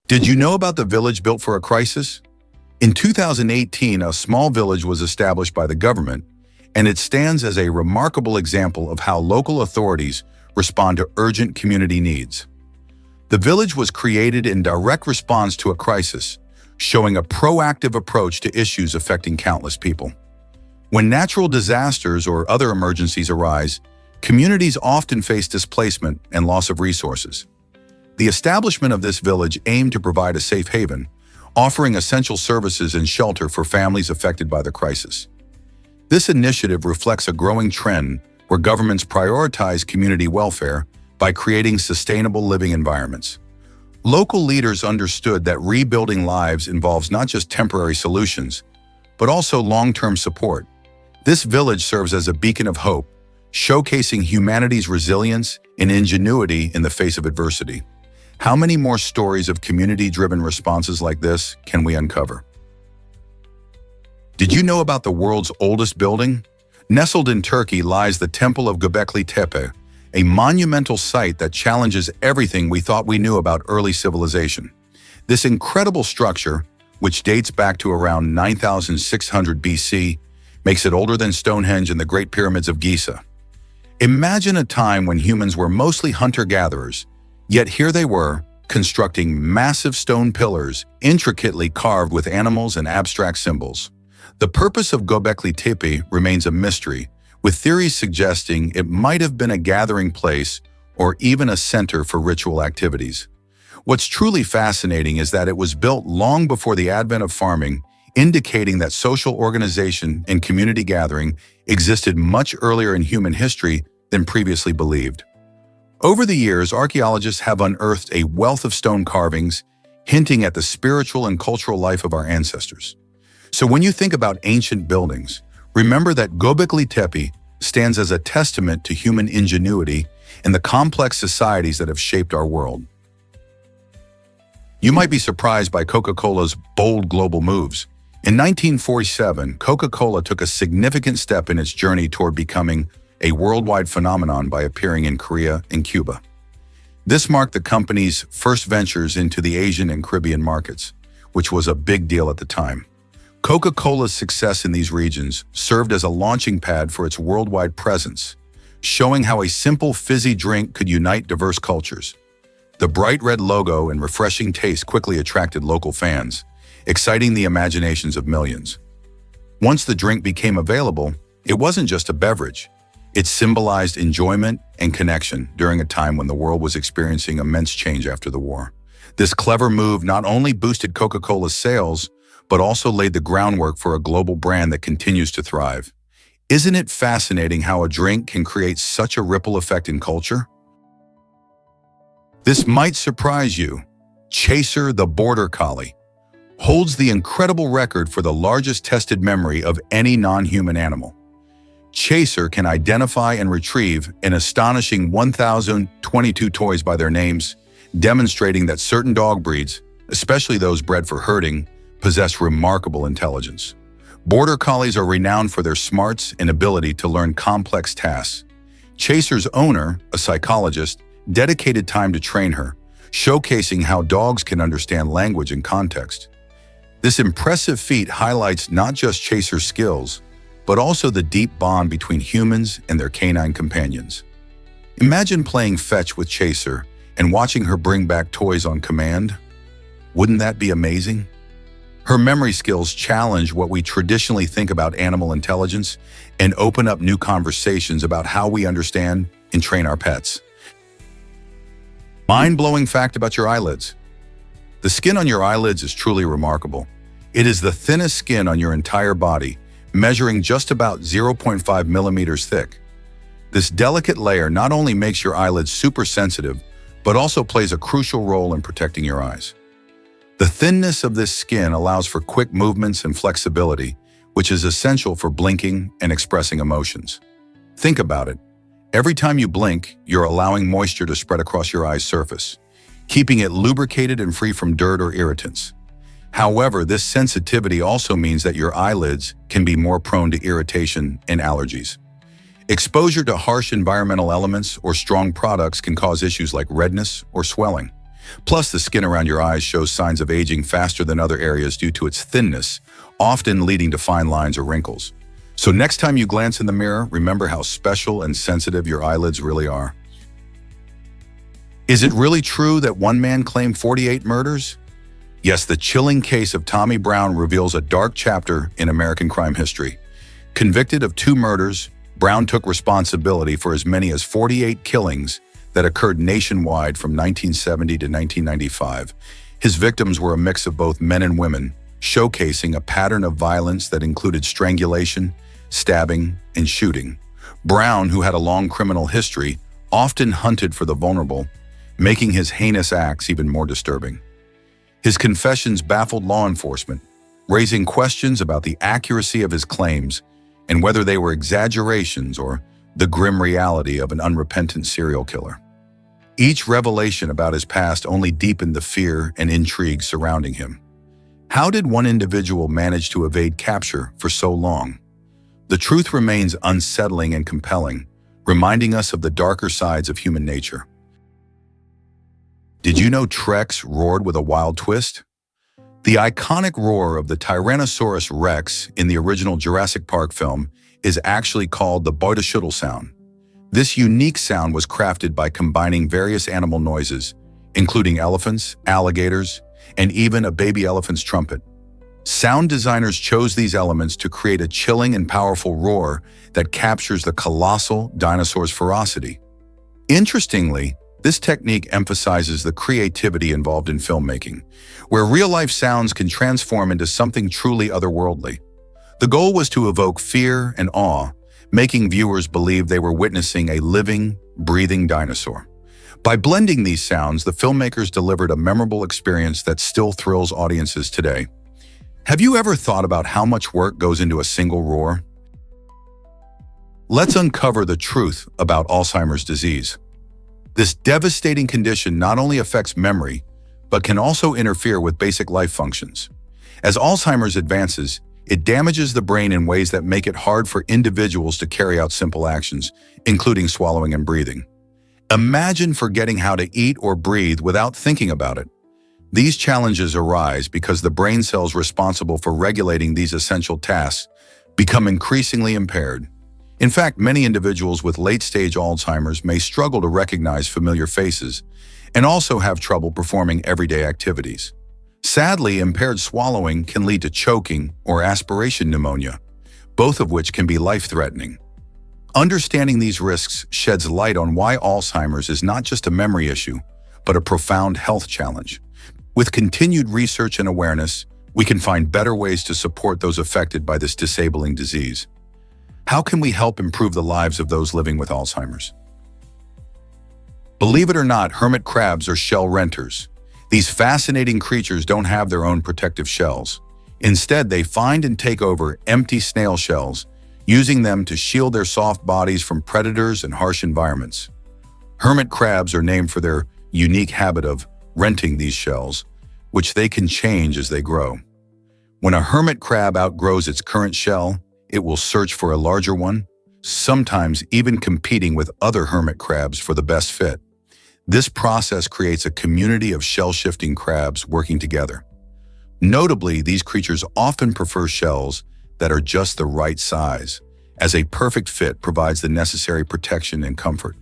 Did you know about the village built for a crisis? In 2018, a small village was established by the government, and it stands as a remarkable example of how local authorities respond to urgent community needs. The village was created in direct response to a crisis, showing a proactive approach to issues affecting countless people. When natural disasters or other emergencies arise, communities often face displacement and loss of resources. The establishment of this village aimed to provide a safe haven, offering essential services and shelter for families affected by the crisis. This initiative reflects a growing trend where governments prioritize community welfare by creating sustainable living environments. Local leaders understood that rebuilding lives involves not just temporary solutions, but also long-term support. This village serves as a beacon of hope, showcasing humanity's resilience and ingenuity in the face of adversity. How many more stories of community-driven responses like this can we uncover? Did you know about the world's oldest building? Nestled in Turkey lies the Temple of Göbekli Tepe, a monumental site that challenges everything we thought we knew about early civilization. This incredible structure, which dates back to around 9,600 BC, makes it older than Stonehenge and the Great Pyramids of Giza. Imagine a time when humans were mostly hunter-gatherers, yet here they were, constructing massive stone pillars intricately carved with animals and abstract symbols. The purpose of Göbekli Tepe remains a mystery, with theories suggesting it might have been a gathering place or even a center for ritual activities. What's truly fascinating is that it was built long before the advent of farming, indicating that social organization and community gathering existed much earlier in human history than previously believed. Over the years, archaeologists have unearthed a wealth of stone carvings, hinting at the spiritual and cultural life of our ancestors. So when you think about ancient buildings, remember that Göbekli Tepe stands as a testament to human ingenuity and the complex societies that have shaped our world. You might be surprised by Coca-Cola's bold global moves. In 1947, Coca-Cola took a significant step in its journey toward becoming a worldwide phenomenon by appearing in Korea and Cuba. This marked the company's first ventures into the Asian and Caribbean markets, which was a big deal at the time. Coca-Cola's success in these regions served as a launching pad for its worldwide presence, showing how a simple fizzy drink could unite diverse cultures. The bright red logo and refreshing taste quickly attracted local fans, exciting the imaginations of millions. Once the drink became available, it wasn't just a beverage. It symbolized enjoyment and connection during a time when the world was experiencing immense change after the war. This clever move not only boosted Coca-Cola's sales, but also laid the groundwork for a global brand that continues to thrive. Isn't it fascinating how a drink can create such a ripple effect in culture? This might surprise you. Chaser the Border Collie holds the incredible record for the largest tested memory of any non-human animal. Chaser can identify and retrieve an astonishing 1,022 toys by their names, demonstrating that certain dog breeds, especially those bred for herding, possess remarkable intelligence. Border Collies are renowned for their smarts and ability to learn complex tasks. Chaser's owner, a psychologist, dedicated time to train her, showcasing how dogs can understand language and context. This impressive feat highlights not just Chaser's skills, but also the deep bond between humans and their canine companions. Imagine playing fetch with Chaser and watching her bring back toys on command. Wouldn't that be amazing? Her memory skills challenge what we traditionally think about animal intelligence and open up new conversations about how we understand and train our pets. Mind-blowing fact about your eyelids. The skin on your eyelids is truly remarkable. It is the thinnest skin on your entire body, measuring just about 0.5 millimeters thick. This delicate layer not only makes your eyelids super sensitive, but also plays a crucial role in protecting your eyes. The thinness of this skin allows for quick movements and flexibility, which is essential for blinking and expressing emotions. Think about it. Every time you blink, you're allowing moisture to spread across your eye's surface, keeping it lubricated and free from dirt or irritants. However, this sensitivity also means that your eyelids can be more prone to irritation and allergies. Exposure to harsh environmental elements or strong products can cause issues like redness or swelling. Plus, the skin around your eyes shows signs of aging faster than other areas due to its thinness, often leading to fine lines or wrinkles. So next time you glance in the mirror, remember how special and sensitive your eyelids really are. Is it really true that one man claimed 48 murders? Yes, the chilling case of Tommy Brown reveals a dark chapter in American crime history. Convicted of 2 murders, Brown took responsibility for as many as 48 killings that occurred nationwide from 1970 to 1995. His victims were a mix of both men and women, showcasing a pattern of violence that included strangulation, stabbing, and shooting. Brown, who had a long criminal history, often hunted for the vulnerable, making his heinous acts even more disturbing. His confessions baffled law enforcement, raising questions about the accuracy of his claims and whether they were exaggerations or the grim reality of an unrepentant serial killer. Each revelation about his past only deepened the fear and intrigue surrounding him. How did one individual manage to evade capture for so long? The truth remains unsettling and compelling, reminding us of the darker sides of human nature. Did you know T-Rex roared with a wild twist? The iconic roar of the Tyrannosaurus Rex in the original Jurassic Park film is actually called the Beuteschüttel sound. This unique sound was crafted by combining various animal noises, including elephants, alligators, and even a baby elephant's trumpet. Sound designers chose these elements to create a chilling and powerful roar that captures the colossal dinosaur's ferocity. Interestingly, this technique emphasizes the creativity involved in filmmaking, where real-life sounds can transform into something truly otherworldly. The goal was to evoke fear and awe, making viewers believe they were witnessing a living, breathing dinosaur. By blending these sounds, the filmmakers delivered a memorable experience that still thrills audiences today. Have you ever thought about how much work goes into a single roar? Let's uncover the truth about Alzheimer's disease. This devastating condition not only affects memory, but can also interfere with basic life functions. As Alzheimer's advances, it damages the brain in ways that make it hard for individuals to carry out simple actions, including swallowing and breathing. Imagine forgetting how to eat or breathe without thinking about it. These challenges arise because the brain cells responsible for regulating these essential tasks become increasingly impaired. In fact, many individuals with late-stage Alzheimer's may struggle to recognize familiar faces and also have trouble performing everyday activities. Sadly, impaired swallowing can lead to choking or aspiration pneumonia, both of which can be life-threatening. Understanding these risks sheds light on why Alzheimer's is not just a memory issue, but a profound health challenge. With continued research and awareness, we can find better ways to support those affected by this disabling disease. How can we help improve the lives of those living with Alzheimer's? Believe it or not, hermit crabs are shell renters. These fascinating creatures don't have their own protective shells. Instead, they find and take over empty snail shells, using them to shield their soft bodies from predators and harsh environments. Hermit crabs are named for their unique habit of renting these shells, which they can change as they grow. When a hermit crab outgrows its current shell, it will search for a larger one, sometimes even competing with other hermit crabs for the best fit. This process creates a community of shell-shifting crabs working together. Notably, these creatures often prefer shells that are just the right size, as a perfect fit provides the necessary protection and comfort.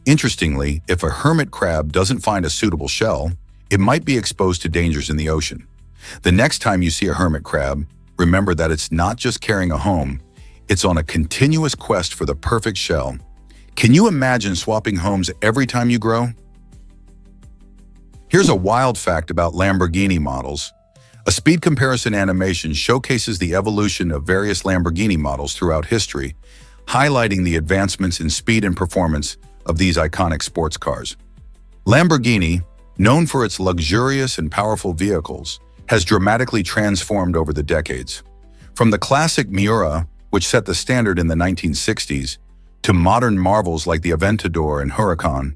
Interestingly, if a hermit crab doesn't find a suitable shell, it might be exposed to dangers in the ocean. The next time you see a hermit crab, remember that it's not just carrying a home, it's on a continuous quest for the perfect shell. Can you imagine swapping homes every time you grow? Here's a wild fact about Lamborghini models. A speed comparison animation showcases the evolution of various Lamborghini models throughout history, highlighting the advancements in speed and performance of these iconic sports cars. Lamborghini, known for its luxurious and powerful vehicles, has dramatically transformed over the decades. From the classic Miura, which set the standard in the 1960s, to modern marvels like the Aventador and Huracan,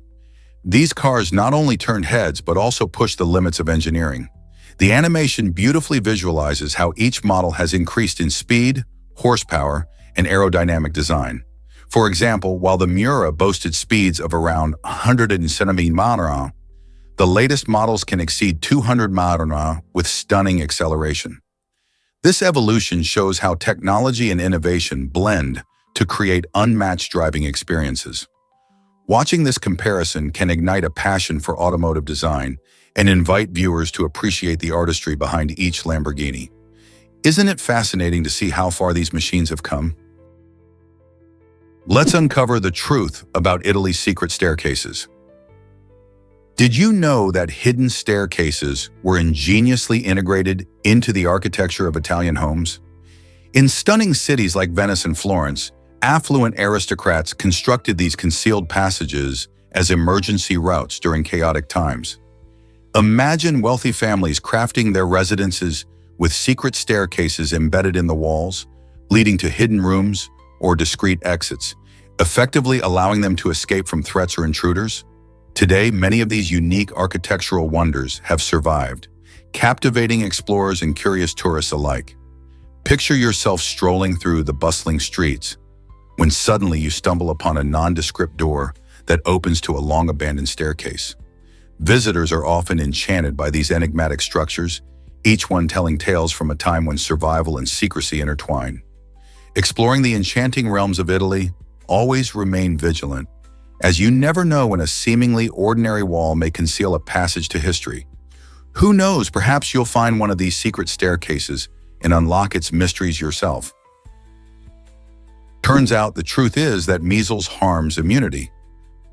these cars not only turned heads but also pushed the limits of engineering. The animation beautifully visualizes how each model has increased in speed, horsepower, and aerodynamic design. For example, while the Miura boasted speeds of around 170 miles, The latest models can exceed 200 mph with stunning acceleration. This evolution shows how technology and innovation blend to create unmatched driving experiences. Watching this comparison can ignite a passion for automotive design and invite viewers to appreciate the artistry behind each Lamborghini. Isn't it fascinating to see how far these machines have come? Let's uncover the truth about Italy's secret staircases. Did you know that hidden staircases were ingeniously integrated into the architecture of Italian homes? In stunning cities like Venice and Florence, affluent aristocrats constructed these concealed passages as emergency routes during chaotic times. Imagine wealthy families crafting their residences with secret staircases embedded in the walls, leading to hidden rooms or discreet exits, effectively allowing them to escape from threats or intruders. Today, many of these unique architectural wonders have survived, captivating explorers and curious tourists alike. Picture yourself strolling through the bustling streets when suddenly you stumble upon a nondescript door that opens to a long-abandoned staircase. Visitors are often enchanted by these enigmatic structures, each one telling tales from a time when survival and secrecy intertwine. Exploring the enchanting realms of Italy, always remain vigilant, as you never know when a seemingly ordinary wall may conceal a passage to history. Who knows, perhaps you'll find one of these secret staircases and unlock its mysteries yourself. Turns out the truth is that measles harms immunity.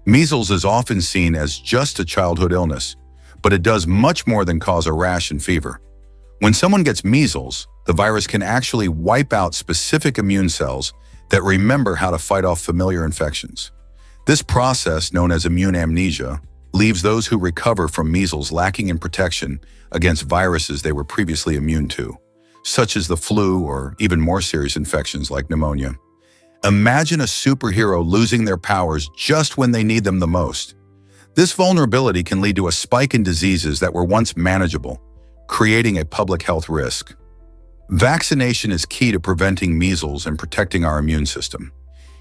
Measles is often seen as just a childhood illness, but it does much more than cause a rash and fever. When someone gets measles, the virus can actually wipe out specific immune cells that remember how to fight off familiar infections. This process, known as immune amnesia, leaves those who recover from measles lacking in protection against viruses they were previously immune to, such as the flu or even more serious infections like pneumonia. Imagine a superhero losing their powers just when they need them the most. This vulnerability can lead to a spike in diseases that were once manageable, creating a public health risk. Vaccination is key to preventing measles and protecting our immune system.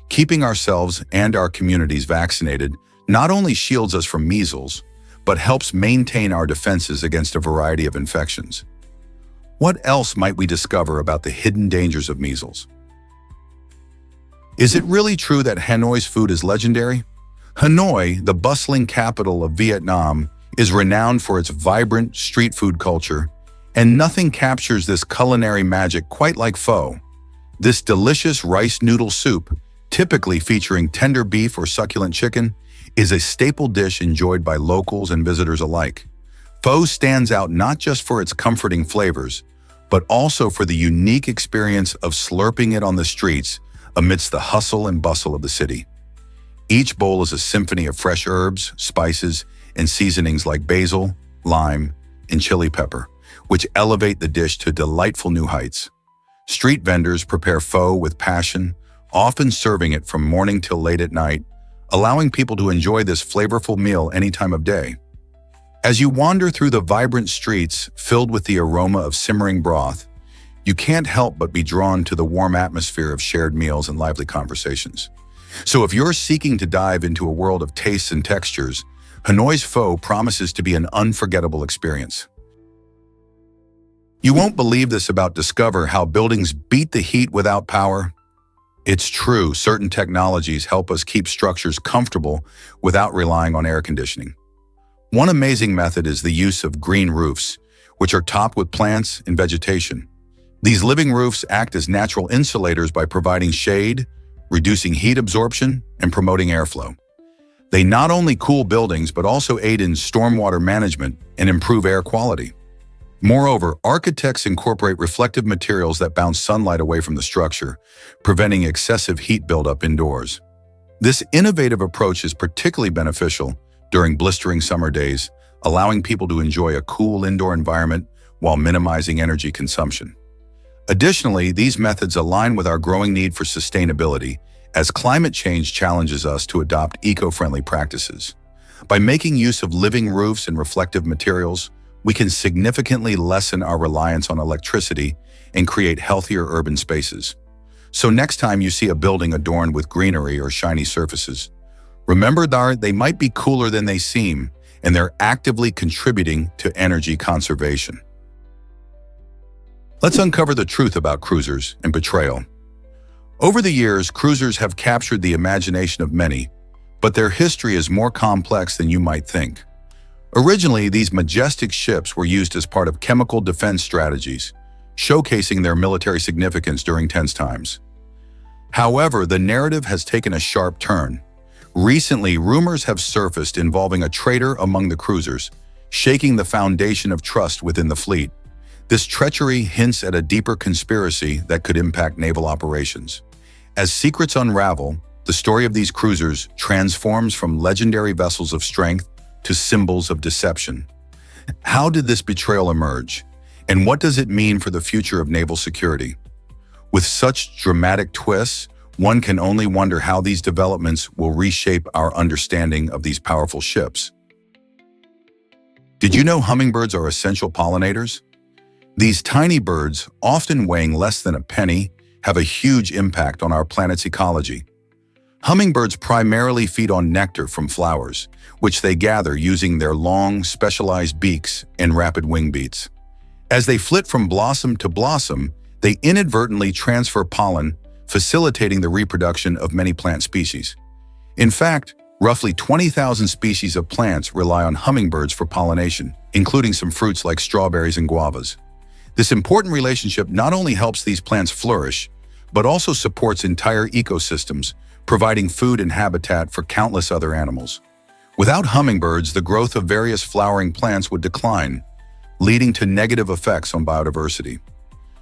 Keeping ourselves and our communities vaccinated not only shields us from measles, but helps maintain our defenses against a variety of infections. What else might we discover about the hidden dangers of measles? Is it really true that Hanoi's food is legendary? Hanoi, the bustling capital of Vietnam, is renowned for its vibrant street food culture, and nothing captures this culinary magic quite like pho. This delicious rice noodle soup, typically featuring tender beef or succulent chicken, is a staple dish enjoyed by locals and visitors alike. Pho stands out not just for its comforting flavors, but also for the unique experience of slurping it on the streets amidst the hustle and bustle of the city. Each bowl is a symphony of fresh herbs, spices, and seasonings like basil, lime, and chili pepper, which elevate the dish to delightful new heights. Street vendors prepare pho with passion, often serving it from morning till late at night, allowing people to enjoy this flavorful meal any time of day. As you wander through the vibrant streets filled with the aroma of simmering broth, you can't help but be drawn to the warm atmosphere of shared meals and lively conversations. So if you're seeking to dive into a world of tastes and textures, Hanoi's pho promises to be an unforgettable experience. You won't believe this about Discover how buildings beat the heat without power. It's true, certain technologies help us keep structures comfortable without relying on air conditioning. One amazing method is the use of green roofs, which are topped with plants and vegetation. These living roofs act as natural insulators by providing shade, reducing heat absorption, and promoting airflow. They not only cool buildings, but also aid in stormwater management and improve air quality. Moreover, architects incorporate reflective materials that bounce sunlight away from the structure, preventing excessive heat buildup indoors. This innovative approach is particularly beneficial during blistering summer days, allowing people to enjoy a cool indoor environment while minimizing energy consumption. Additionally, these methods align with our growing need for sustainability as climate change challenges us to adopt eco-friendly practices. By making use of living roofs and reflective materials, we can significantly lessen our reliance on electricity and create healthier urban spaces. So next time you see a building adorned with greenery or shiny surfaces, remember that they might be cooler than they seem, and they're actively contributing to energy conservation. Let's uncover the truth about cruisers and betrayal. Over the years, cruisers have captured the imagination of many, but their history is more complex than you might think. Originally, these majestic ships were used as part of chemical defense strategies, showcasing their military significance during tense times. However, the narrative has taken a sharp turn. Recently, rumors have surfaced involving a traitor among the cruisers, shaking the foundation of trust within the fleet. This treachery hints at a deeper conspiracy that could impact naval operations. As secrets unravel, the story of these cruisers transforms from legendary vessels of strength to symbols of deception. How did this betrayal emerge? And what does it mean for the future of naval security? With such dramatic twists, one can only wonder how these developments will reshape our understanding of these powerful ships. Did you know hummingbirds are essential pollinators? These tiny birds, often weighing less than a penny, have a huge impact on our planet's ecology. Hummingbirds primarily feed on nectar from flowers, which they gather using their long, specialized beaks and rapid wing beats. As they flit from blossom to blossom, they inadvertently transfer pollen, facilitating the reproduction of many plant species. In fact, roughly 20,000 species of plants rely on hummingbirds for pollination, including some fruits like strawberries and guavas. This important relationship not only helps these plants flourish, but also supports entire ecosystems, providing food and habitat for countless other animals. Without hummingbirds, the growth of various flowering plants would decline, leading to negative effects on biodiversity.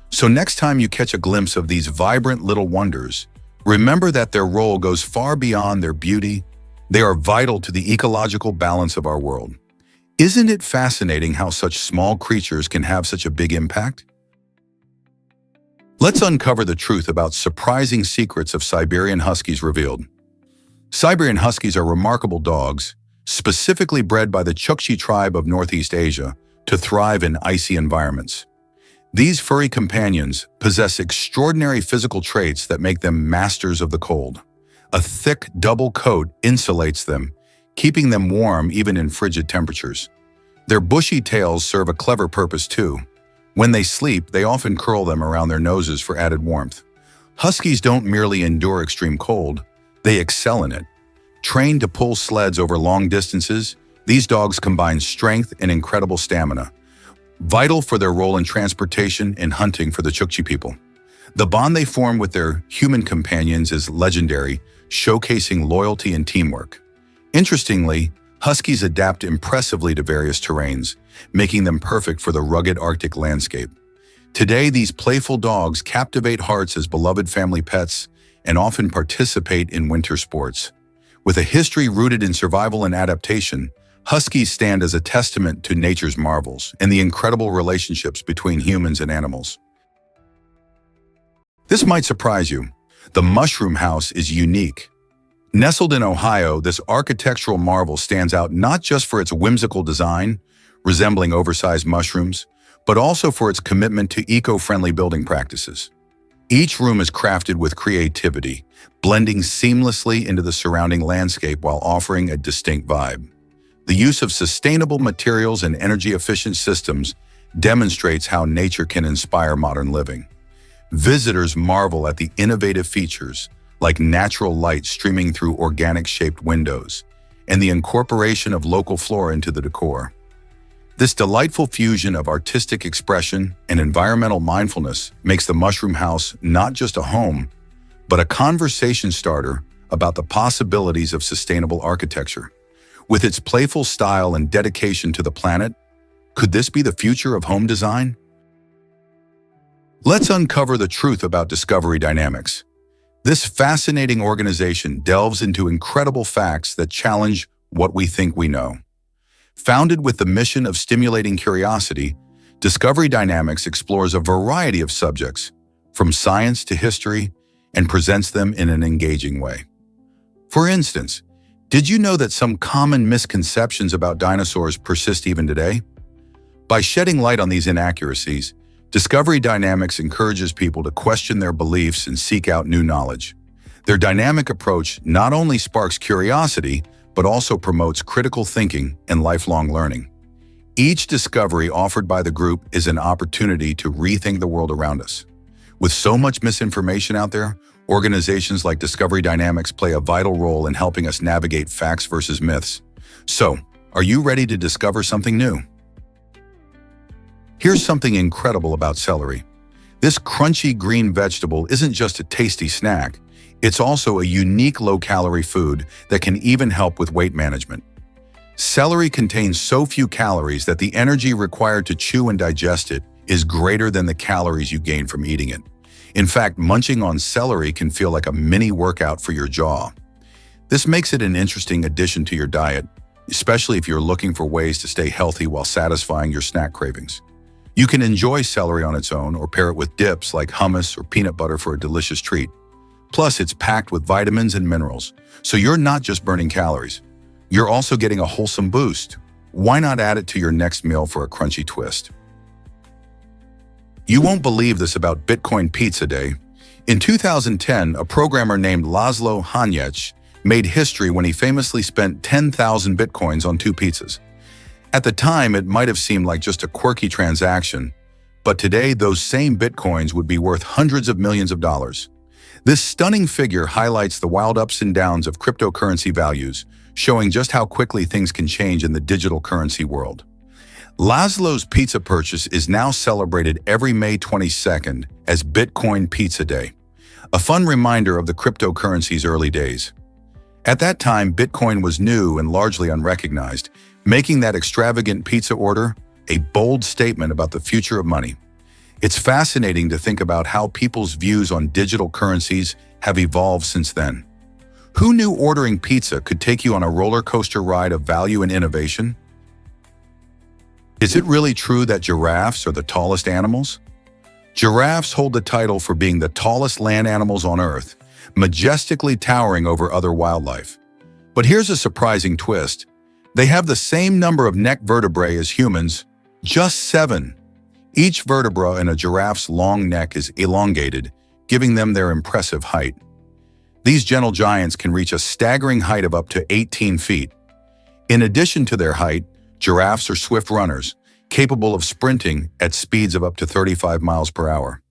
So next time you catch a glimpse of these vibrant little wonders, remember that their role goes far beyond their beauty. They are vital to the ecological balance of our world. Isn't it fascinating how such small creatures can have such a big impact? Let's uncover the truth about surprising secrets of Siberian Huskies revealed. Siberian Huskies are remarkable dogs, specifically bred by the Chukchi tribe of Northeast Asia to thrive in icy environments. These furry companions possess extraordinary physical traits that make them masters of the cold. A thick, double coat insulates them, keeping them warm even in frigid temperatures. Their bushy tails serve a clever purpose too. When they sleep, they often curl them around their noses for added warmth. Huskies don't merely endure extreme cold, they excel in it. Trained to pull sleds over long distances, these dogs combine strength and incredible stamina, vital for their role in transportation and hunting for the Chukchi people. The bond they form with their human companions is legendary, showcasing loyalty and teamwork. Interestingly, Huskies adapt impressively to various terrains, making them perfect for the rugged Arctic landscape. Today, these playful dogs captivate hearts as beloved family pets and often participate in winter sports. With a history rooted in survival and adaptation, Huskies stand as a testament to nature's marvels and the incredible relationships between humans and animals. This might surprise you. The Mushroom House is unique. Nestled in Ohio, this architectural marvel stands out not just for its whimsical design, resembling oversized mushrooms, but also for its commitment to eco-friendly building practices. Each room is crafted with creativity, blending seamlessly into the surrounding landscape while offering a distinct vibe. The use of sustainable materials and energy-efficient systems demonstrates how nature can inspire modern living. Visitors marvel at the innovative features, like natural light streaming through organic-shaped windows, and the incorporation of local flora into the decor. This delightful fusion of artistic expression and environmental mindfulness makes the Mushroom House not just a home, but a conversation starter about the possibilities of sustainable architecture. With its playful style and dedication to the planet, could this be the future of home design? Let's uncover the truth about Discovery Dynamics. This fascinating organization delves into incredible facts that challenge what we think we know. Founded with the mission of stimulating curiosity, Discovery Dynamics explores a variety of subjects, from science to history, and presents them in an engaging way. For instance, did you know that some common misconceptions about dinosaurs persist even today? By shedding light on these inaccuracies, Discovery Dynamics encourages people to question their beliefs and seek out new knowledge. Their dynamic approach not only sparks curiosity, but also promotes critical thinking and lifelong learning. Each discovery offered by the group is an opportunity to rethink the world around us. With so much misinformation out there, organizations like Discovery Dynamics play a vital role in helping us navigate facts versus myths. So, are you ready to discover something new? Here's something incredible about celery. This crunchy green vegetable isn't just a tasty snack, it's also a unique low-calorie food that can even help with weight management. Celery contains so few calories that the energy required to chew and digest it is greater than the calories you gain from eating it. In fact, munching on celery can feel like a mini workout for your jaw. This makes it an interesting addition to your diet, especially if you're looking for ways to stay healthy while satisfying your snack cravings. You can enjoy celery on its own or pair it with dips like hummus or peanut butter for a delicious treat. Plus, it's packed with vitamins and minerals, so you're not just burning calories. You're also getting a wholesome boost. Why not add it to your next meal for a crunchy twist? You won't believe this about Bitcoin Pizza Day. In 2010, a programmer named Laszlo Hanyecz made history when he famously spent 10,000 Bitcoins on 2 pizzas. At the time, it might have seemed like just a quirky transaction, but today those same Bitcoins would be worth hundreds of millions of dollars. This stunning figure highlights the wild ups and downs of cryptocurrency values, showing just how quickly things can change in the digital currency world. Laszlo's pizza purchase is now celebrated every May 22nd as Bitcoin Pizza Day, a fun reminder of the cryptocurrency's early days. At that time, Bitcoin was new and largely unrecognized, making that extravagant pizza order a bold statement about the future of money. It's fascinating to think about how people's views on digital currencies have evolved since then. Who knew ordering pizza could take you on a roller coaster ride of value and innovation? Is it really true that giraffes are the tallest animals? Giraffes hold the title for being the tallest land animals on Earth, majestically towering over other wildlife. But here's a surprising twist. They have the same number of neck vertebrae as humans, just 7. Each vertebra in a giraffe's long neck is elongated, giving them their impressive height. These gentle giants can reach a staggering height of up to 18 feet. In addition to their height, giraffes are swift runners, capable of sprinting at speeds of up to 35 miles per hour.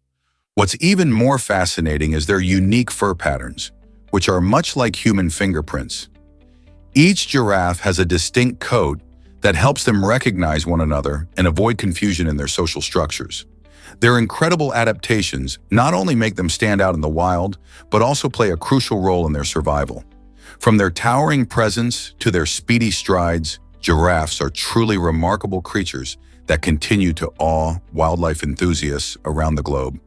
What's even more fascinating is their unique fur patterns, which are much like human fingerprints. Each giraffe has a distinct coat that helps them recognize one another and avoid confusion in their social structures. Their incredible adaptations not only make them stand out in the wild, but also play a crucial role in their survival. From their towering presence to their speedy strides, giraffes are truly remarkable creatures that continue to awe wildlife enthusiasts around the globe.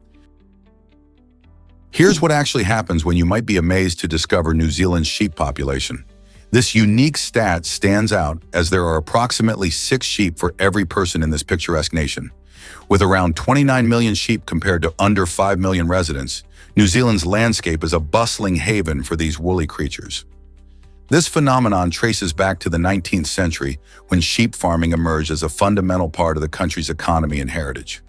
Here's what actually happens when you might be amazed to discover New Zealand's sheep population. This unique stat stands out as there are approximately 6 sheep for every person in this picturesque nation. With around 29 million sheep compared to under 5 million residents, New Zealand's landscape is a bustling haven for these woolly creatures. This phenomenon traces back to the 19th century when sheep farming emerged as a fundamental part of the country's economy and heritage.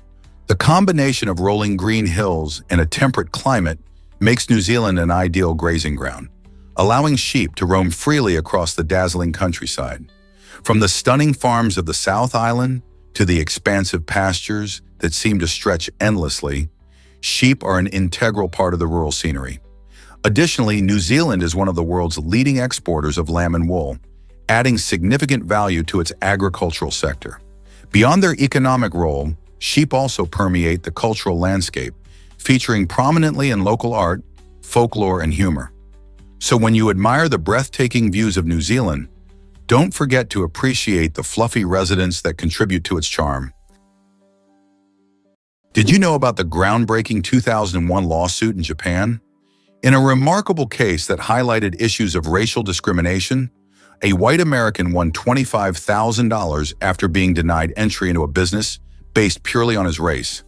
The combination of rolling green hills and a temperate climate makes New Zealand an ideal grazing ground, allowing sheep to roam freely across the dazzling countryside. From the stunning farms of the South Island to the expansive pastures that seem to stretch endlessly, sheep are an integral part of the rural scenery. Additionally, New Zealand is one of the world's leading exporters of lamb and wool, adding significant value to its agricultural sector. Beyond their economic role, sheep also permeate the cultural landscape, featuring prominently in local art, folklore, and humor. So when you admire the breathtaking views of New Zealand, don't forget to appreciate the fluffy residents that contribute to its charm. Did you know about the groundbreaking 2001 lawsuit in Japan? In a remarkable case that highlighted issues of racial discrimination, a white American won $25,000 after being denied entry into a business based purely on his race.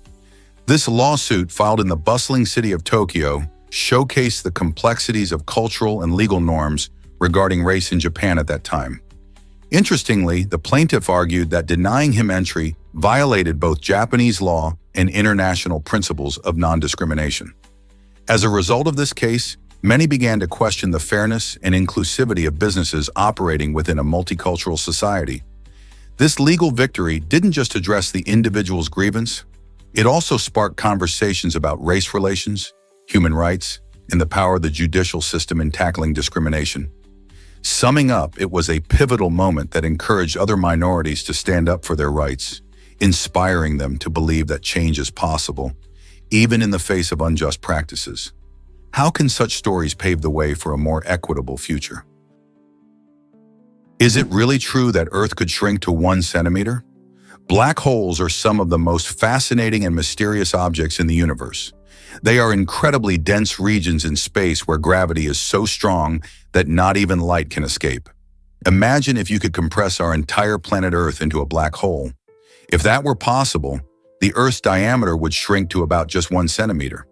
This lawsuit, filed in the bustling city of Tokyo, showcased the complexities of cultural and legal norms regarding race in Japan at that time. Interestingly, the plaintiff argued that denying him entry violated both Japanese law and international principles of non-discrimination. As a result of this case, many began to question the fairness and inclusivity of businesses operating within a multicultural society. This legal victory didn't just address the individual's grievance, it also sparked conversations about race relations, human rights, and the power of the judicial system in tackling discrimination. Summing up, it was a pivotal moment that encouraged other minorities to stand up for their rights, inspiring them to believe that change is possible, even in the face of unjust practices. How can such stories pave the way for a more equitable future? Is it really true that Earth could shrink to 1 centimeter? Black holes are some of the most fascinating and mysterious objects in the universe. They are incredibly dense regions in space where gravity is so strong that not even light can escape. Imagine if you could compress our entire planet Earth into a black hole. If that were possible, the Earth's diameter would shrink to about just 1 centimeter.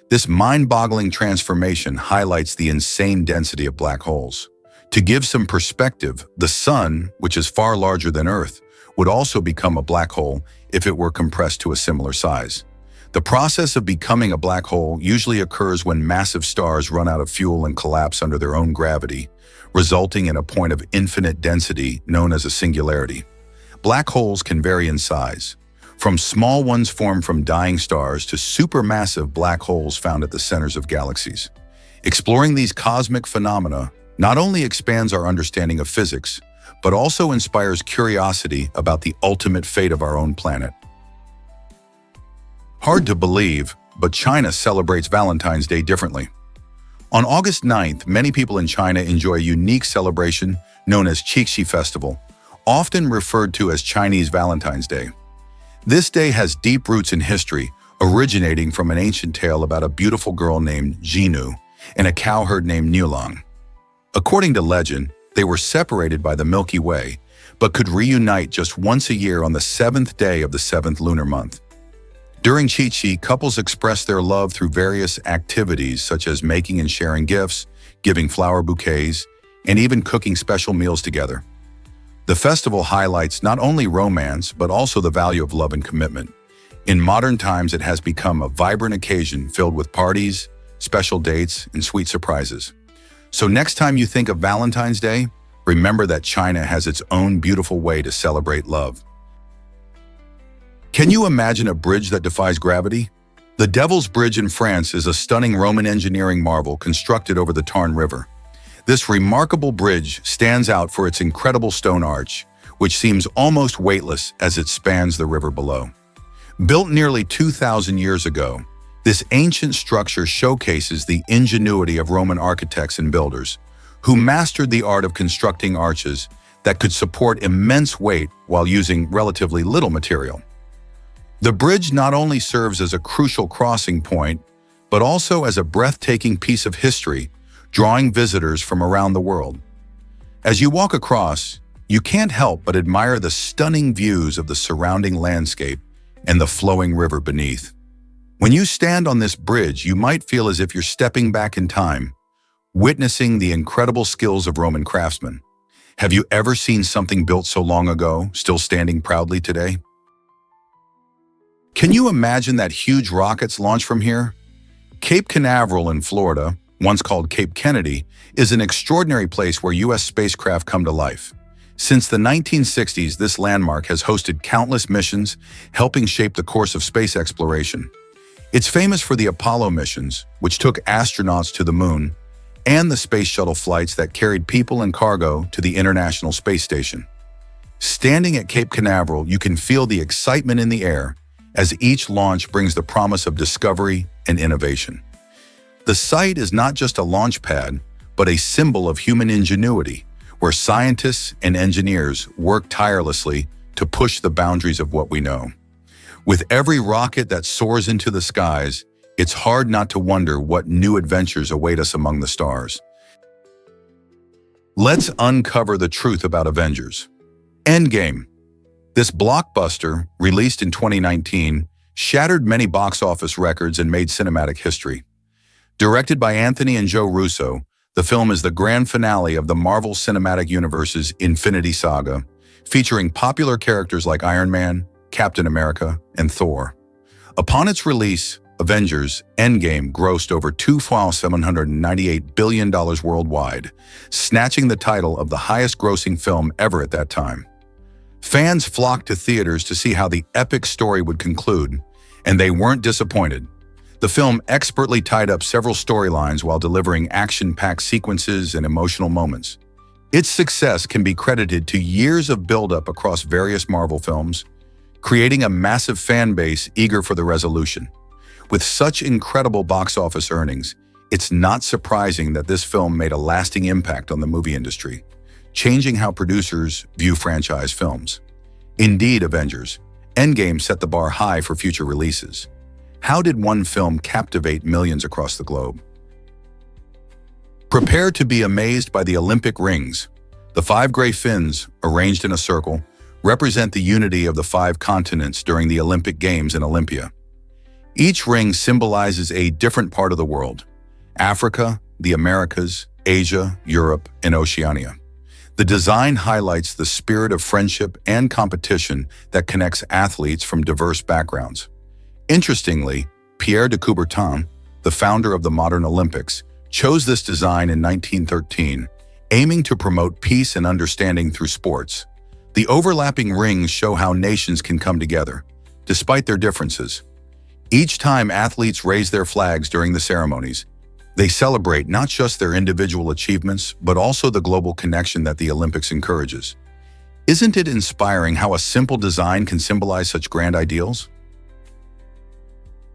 This mind-boggling transformation highlights the insane density of black holes. To give some perspective, the Sun, which is far larger than Earth, would also become a black hole if it were compressed to a similar size. The process of becoming a black hole usually occurs when massive stars run out of fuel and collapse under their own gravity, resulting in a point of infinite density known as a singularity. Black holes can vary in size, from small ones formed from dying stars to supermassive black holes found at the centers of galaxies. Exploring these cosmic phenomena not only expands our understanding of physics, but also inspires curiosity about the ultimate fate of our own planet. Hard to believe, but China celebrates Valentine's Day differently. On August 9th, many people in China enjoy a unique celebration known as Qixi Festival, often referred to as Chinese Valentine's Day. This day has deep roots in history, originating from an ancient tale about a beautiful girl named Jinu and a cowherd named Niulang. According to legend, they were separated by the Milky Way, but could reunite just once a year on the 7th day of the 7th lunar month. During Qixi, couples express their love through various activities such as making and sharing gifts, giving flower bouquets, and even cooking special meals together. The festival highlights not only romance, but also the value of love and commitment. In modern times, it has become a vibrant occasion filled with parties, special dates, and sweet surprises. So next time you think of Valentine's Day, remember that China has its own beautiful way to celebrate love. Can you imagine a bridge that defies gravity? The Devil's Bridge in France is a stunning Roman engineering marvel constructed over the Tarn River. This remarkable bridge stands out for its incredible stone arch, which seems almost weightless as it spans the river below. Built nearly 2,000 years ago, this ancient structure showcases the ingenuity of Roman architects and builders, who mastered the art of constructing arches that could support immense weight while using relatively little material. The bridge not only serves as a crucial crossing point, but also as a breathtaking piece of history, drawing visitors from around the world. As you walk across, you can't help but admire the stunning views of the surrounding landscape and the flowing river beneath. When you stand on this bridge, you might feel as if you're stepping back in time, witnessing the incredible skills of Roman craftsmen. Have you ever seen something built so long ago, still standing proudly today? Can you imagine that huge rockets launch from here? Cape Canaveral in Florida, once called Cape Kennedy, is an extraordinary place where U.S. spacecraft come to life. Since the 1960s, this landmark has hosted countless missions, helping shape the course of space exploration. It's famous for the Apollo missions, which took astronauts to the moon, and the space shuttle flights that carried people and cargo to the International Space Station. Standing at Cape Canaveral, you can feel the excitement in the air as each launch brings the promise of discovery and innovation. The site is not just a launch pad, but a symbol of human ingenuity, where scientists and engineers work tirelessly to push the boundaries of what we know. With every rocket that soars into the skies, it's hard not to wonder what new adventures await us among the stars. Let's uncover the truth about Avengers. Endgame. This blockbuster, released in 2019, shattered many box office records and made cinematic history. Directed by Anthony and Joe Russo, the film is the grand finale of the Marvel Cinematic Universe's Infinity Saga, featuring popular characters like Iron Man, Captain America, and Thor. Upon its release, Avengers: Endgame grossed over $2,798 billion worldwide, snatching the title of the highest-grossing film ever at that time. Fans flocked to theaters to see how the epic story would conclude, and they weren't disappointed. The film expertly tied up several storylines while delivering action-packed sequences and emotional moments. Its success can be credited to years of build-up across various Marvel films, creating a massive fan base eager for the resolution. With such incredible box office earnings, it's not surprising that this film made a lasting impact on the movie industry, changing how producers view franchise films. Indeed, Avengers: Endgame set the bar high for future releases. How did one film captivate millions across the globe? Prepare to be amazed by the Olympic rings. The 5 gray fins, arranged in a circle, represent the unity of the 5 continents during the Olympic Games in Olympia. Each ring symbolizes a different part of the world: Africa, the Americas, Asia, Europe, and Oceania. The design highlights the spirit of friendship and competition that connects athletes from diverse backgrounds. Interestingly, Pierre de Coubertin, the founder of the modern Olympics, chose this design in 1913, aiming to promote peace and understanding through sports. The overlapping rings show how nations can come together, despite their differences. Each time athletes raise their flags during the ceremonies, they celebrate not just their individual achievements, but also the global connection that the Olympics encourages. Isn't it inspiring how a simple design can symbolize such grand ideals?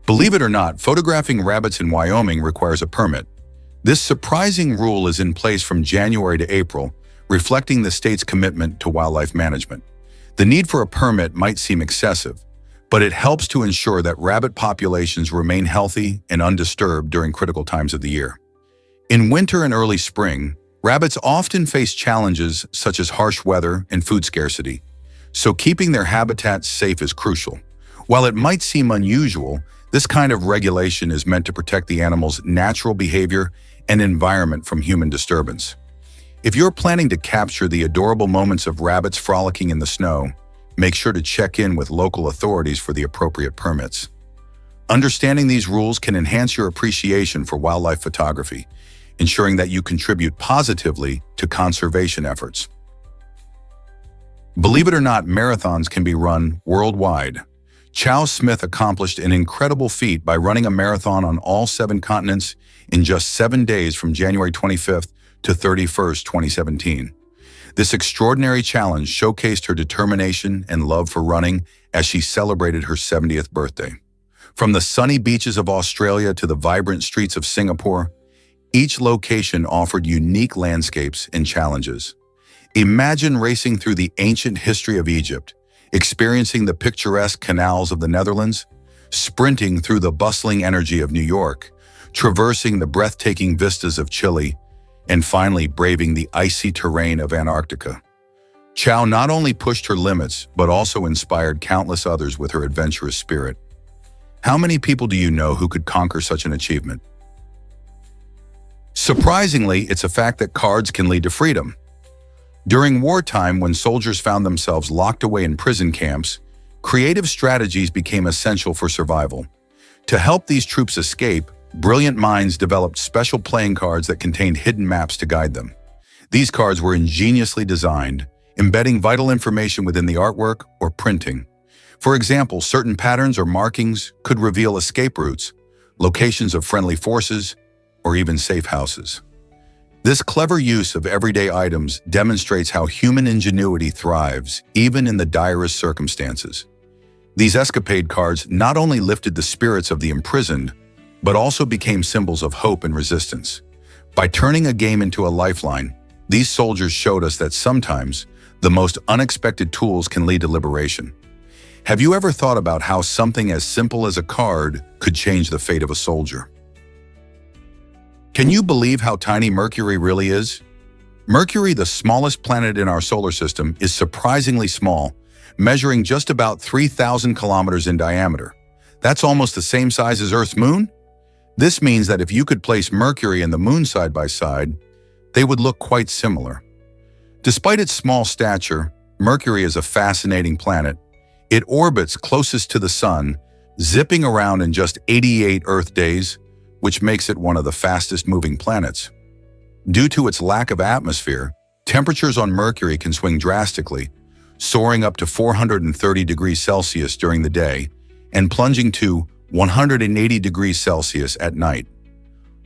Believe it or not, photographing rabbits in Wyoming requires a permit. This surprising rule is in place from January to April, reflecting the state's commitment to wildlife management. The need for a permit might seem excessive, but it helps to ensure that rabbit populations remain healthy and undisturbed during critical times of the year. In winter and early spring, rabbits often face challenges such as harsh weather and food scarcity, so keeping their habitats safe is crucial. While it might seem unusual, this kind of regulation is meant to protect the animal's natural behavior and environment from human disturbance. If you're planning to capture the adorable moments of rabbits frolicking in the snow, make sure to check in with local authorities for the appropriate permits. Understanding these rules can enhance your appreciation for wildlife photography, ensuring that you contribute positively to conservation efforts. Believe it or not, marathons can be run worldwide. Chow Smith accomplished an incredible feat by running a marathon on all 7 continents in just 7 days from January 25th to 31st, 2017. This extraordinary challenge showcased her determination and love for running as she celebrated her 70th birthday. From the sunny beaches of Australia to the vibrant streets of Singapore, each location offered unique landscapes and challenges. Imagine racing through the ancient history of Egypt, experiencing the picturesque canals of the Netherlands, sprinting through the bustling energy of New York, traversing the breathtaking vistas of Chile, and finally braving the icy terrain of Antarctica. Chow not only pushed her limits, but also inspired countless others with her adventurous spirit. How many people do you know who could conquer such an achievement? Surprisingly, it's a fact that cards can lead to freedom. During wartime, when soldiers found themselves locked away in prison camps, creative strategies became essential for survival. To help these troops escape, brilliant minds developed special playing cards that contained hidden maps to guide them. These cards were ingeniously designed, embedding vital information within the artwork or printing. For example, certain patterns or markings could reveal escape routes, locations of friendly forces, or even safe houses. This clever use of everyday items demonstrates how human ingenuity thrives even in the direst circumstances. These escapade cards not only lifted the spirits of the imprisoned, but also became symbols of hope and resistance. By turning a game into a lifeline, these soldiers showed us that sometimes the most unexpected tools can lead to liberation. Have you ever thought about how something as simple as a card could change the fate of a soldier? Can you believe how tiny Mercury really is? Mercury, the smallest planet in our solar system, is surprisingly small, measuring just about 3,000 kilometers in diameter. That's almost the same size as Earth's moon? This means that if you could place Mercury and the moon side by side, they would look quite similar. Despite its small stature, Mercury is a fascinating planet. It orbits closest to the Sun, zipping around in just 88 Earth days, which makes it one of the fastest-moving planets. Due to its lack of atmosphere, temperatures on Mercury can swing drastically, soaring up to 430 degrees Celsius during the day and plunging to 180 degrees Celsius at night.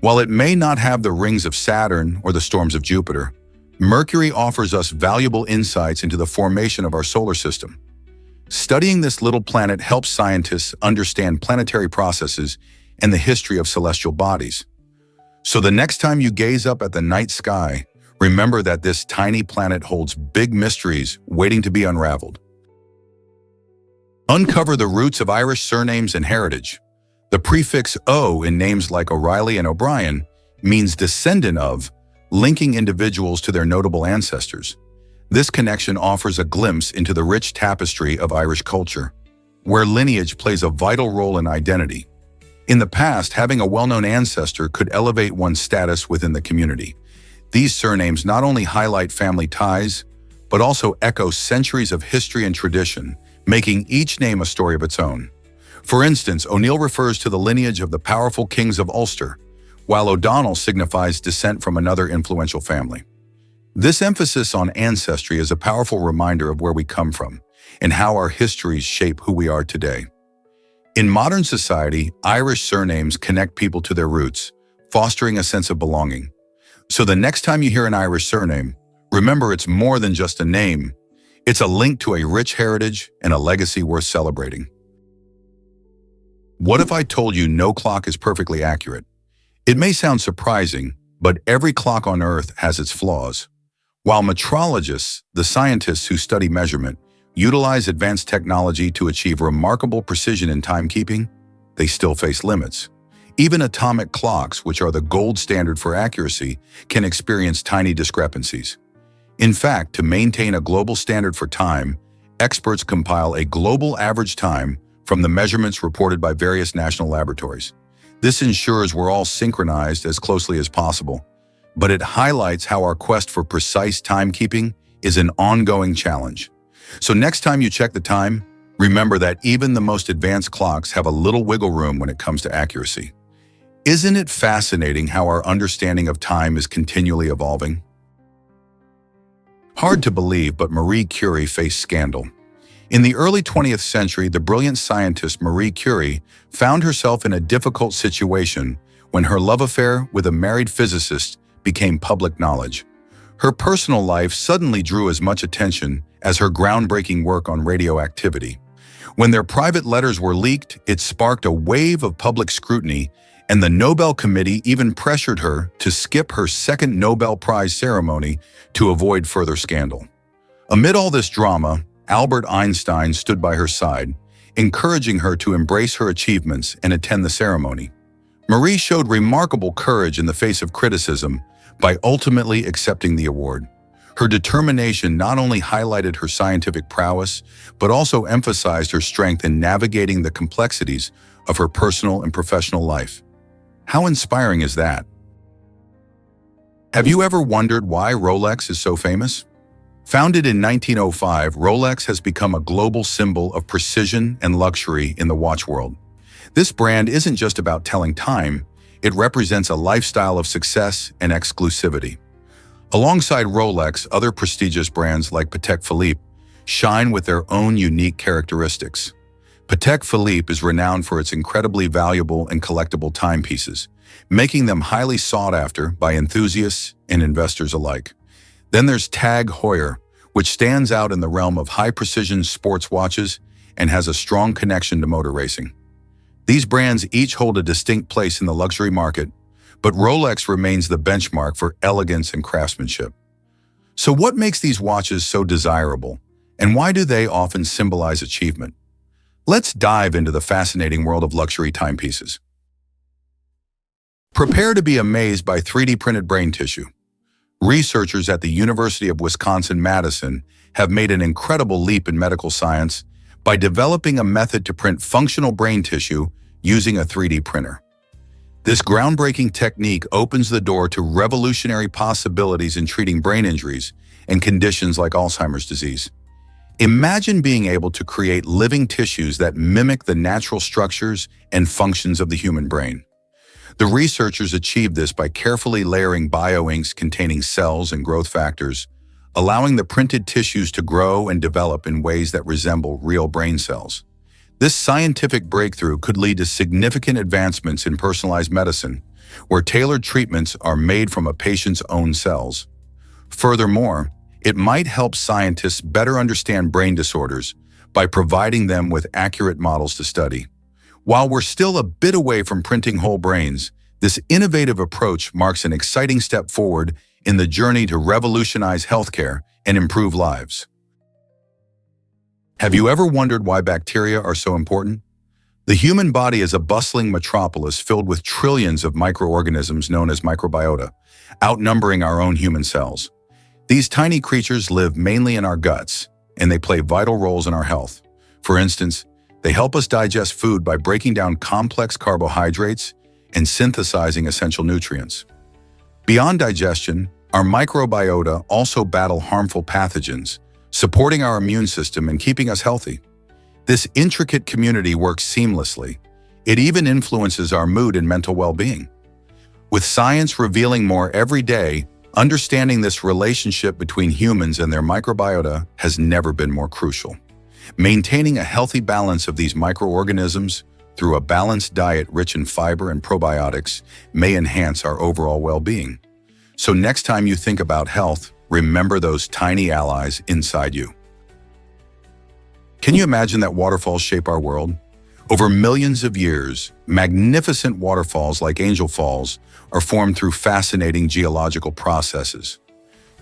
While it may not have the rings of Saturn or the storms of Jupiter, Mercury offers us valuable insights into the formation of our solar system. Studying this little planet helps scientists understand planetary processes and the history of celestial bodies. So the next time you gaze up at the night sky, remember that this tiny planet holds big mysteries waiting to be unraveled. Uncover the roots of Irish surnames and heritage. The prefix O in names like O'Reilly and O'Brien means descendant of, linking individuals to their notable ancestors. This connection offers a glimpse into the rich tapestry of Irish culture, where lineage plays a vital role in identity. In the past, having a well-known ancestor could elevate one's status within the community. These surnames not only highlight family ties, but also echo centuries of history and tradition, making each name a story of its own. For instance, O'Neill refers to the lineage of the powerful kings of Ulster, while O'Donnell signifies descent from another influential family. This emphasis on ancestry is a powerful reminder of where we come from and how our histories shape who we are today. In modern society, Irish surnames connect people to their roots, fostering a sense of belonging. So the next time you hear an Irish surname, remember it's more than just a name. It's a link to a rich heritage and a legacy worth celebrating. What if I told you no clock is perfectly accurate? It may sound surprising, but every clock on Earth has its flaws. While metrologists, the scientists who study measurement, utilize advanced technology to achieve remarkable precision in timekeeping, they still face limits. Even atomic clocks, which are the gold standard for accuracy, can experience tiny discrepancies. In fact, to maintain a global standard for time, experts compile a global average time from the measurements reported by various national laboratories. This ensures we're all synchronized as closely as possible, but it highlights how our quest for precise timekeeping is an ongoing challenge. So next time you check the time, remember that even the most advanced clocks have a little wiggle room when it comes to accuracy. Isn't it fascinating how our understanding of time is continually evolving? Hard to believe, but Marie Curie faced scandal. In the early 20th century, the brilliant scientist Marie Curie found herself in a difficult situation when her love affair with a married physicist became public knowledge. Her personal life suddenly drew as much attention as her groundbreaking work on radioactivity. When their private letters were leaked, it sparked a wave of public scrutiny, and the Nobel Committee even pressured her to skip her second Nobel Prize ceremony to avoid further scandal. Amid all this drama, Albert Einstein stood by her side, encouraging her to embrace her achievements and attend the ceremony. Marie showed remarkable courage in the face of criticism by ultimately accepting the award. Her determination not only highlighted her scientific prowess, but also emphasized her strength in navigating the complexities of her personal and professional life. How inspiring is that? Have you ever wondered why Rolex is so famous? Founded in 1905, Rolex has become a global symbol of precision and luxury in the watch world. This brand isn't just about telling time, it represents a lifestyle of success and exclusivity. Alongside Rolex, other prestigious brands like Patek Philippe shine with their own unique characteristics. Patek Philippe is renowned for its incredibly valuable and collectible timepieces, making them highly sought after by enthusiasts and investors alike. Then there's Tag Heuer, which stands out in the realm of high-precision sports watches and has a strong connection to motor racing. These brands each hold a distinct place in the luxury market, but Rolex remains the benchmark for elegance and craftsmanship. So what makes these watches so desirable, and why do they often symbolize achievement? Let's dive into the fascinating world of luxury timepieces. Prepare to be amazed by 3D printed brain tissue. Researchers at the University of Wisconsin-Madison have made an incredible leap in medical science by developing a method to print functional brain tissue using a 3D printer. This groundbreaking technique opens the door to revolutionary possibilities in treating brain injuries and conditions like Alzheimer's disease. Imagine being able to create living tissues that mimic the natural structures and functions of the human brain. The researchers achieved this by carefully layering bioinks containing cells and growth factors, allowing the printed tissues to grow and develop in ways that resemble real brain cells. This scientific breakthrough could lead to significant advancements in personalized medicine, where tailored treatments are made from a patient's own cells. Furthermore, it might help scientists better understand brain disorders by providing them with accurate models to study. While we're still a bit away from printing whole brains, this innovative approach marks an exciting step forward in the journey to revolutionize healthcare and improve lives. Have you ever wondered why bacteria are so important? The human body is a bustling metropolis filled with trillions of microorganisms known as microbiota, outnumbering our own human cells. These tiny creatures live mainly in our guts, and they play vital roles in our health. For instance, they help us digest food by breaking down complex carbohydrates and synthesizing essential nutrients. Beyond digestion, our microbiota also battle harmful pathogens, supporting our immune system and keeping us healthy. This intricate community works seamlessly. It even influences our mood and mental well-being. With science revealing more every day, understanding this relationship between humans and their microbiota has never been more crucial. Maintaining a healthy balance of these microorganisms through a balanced diet rich in fiber and probiotics may enhance our overall well-being. So next time you think about health, remember those tiny allies inside you. Can you imagine that waterfalls shape our world? Over millions of years, magnificent waterfalls like Angel Falls are formed through fascinating geological processes.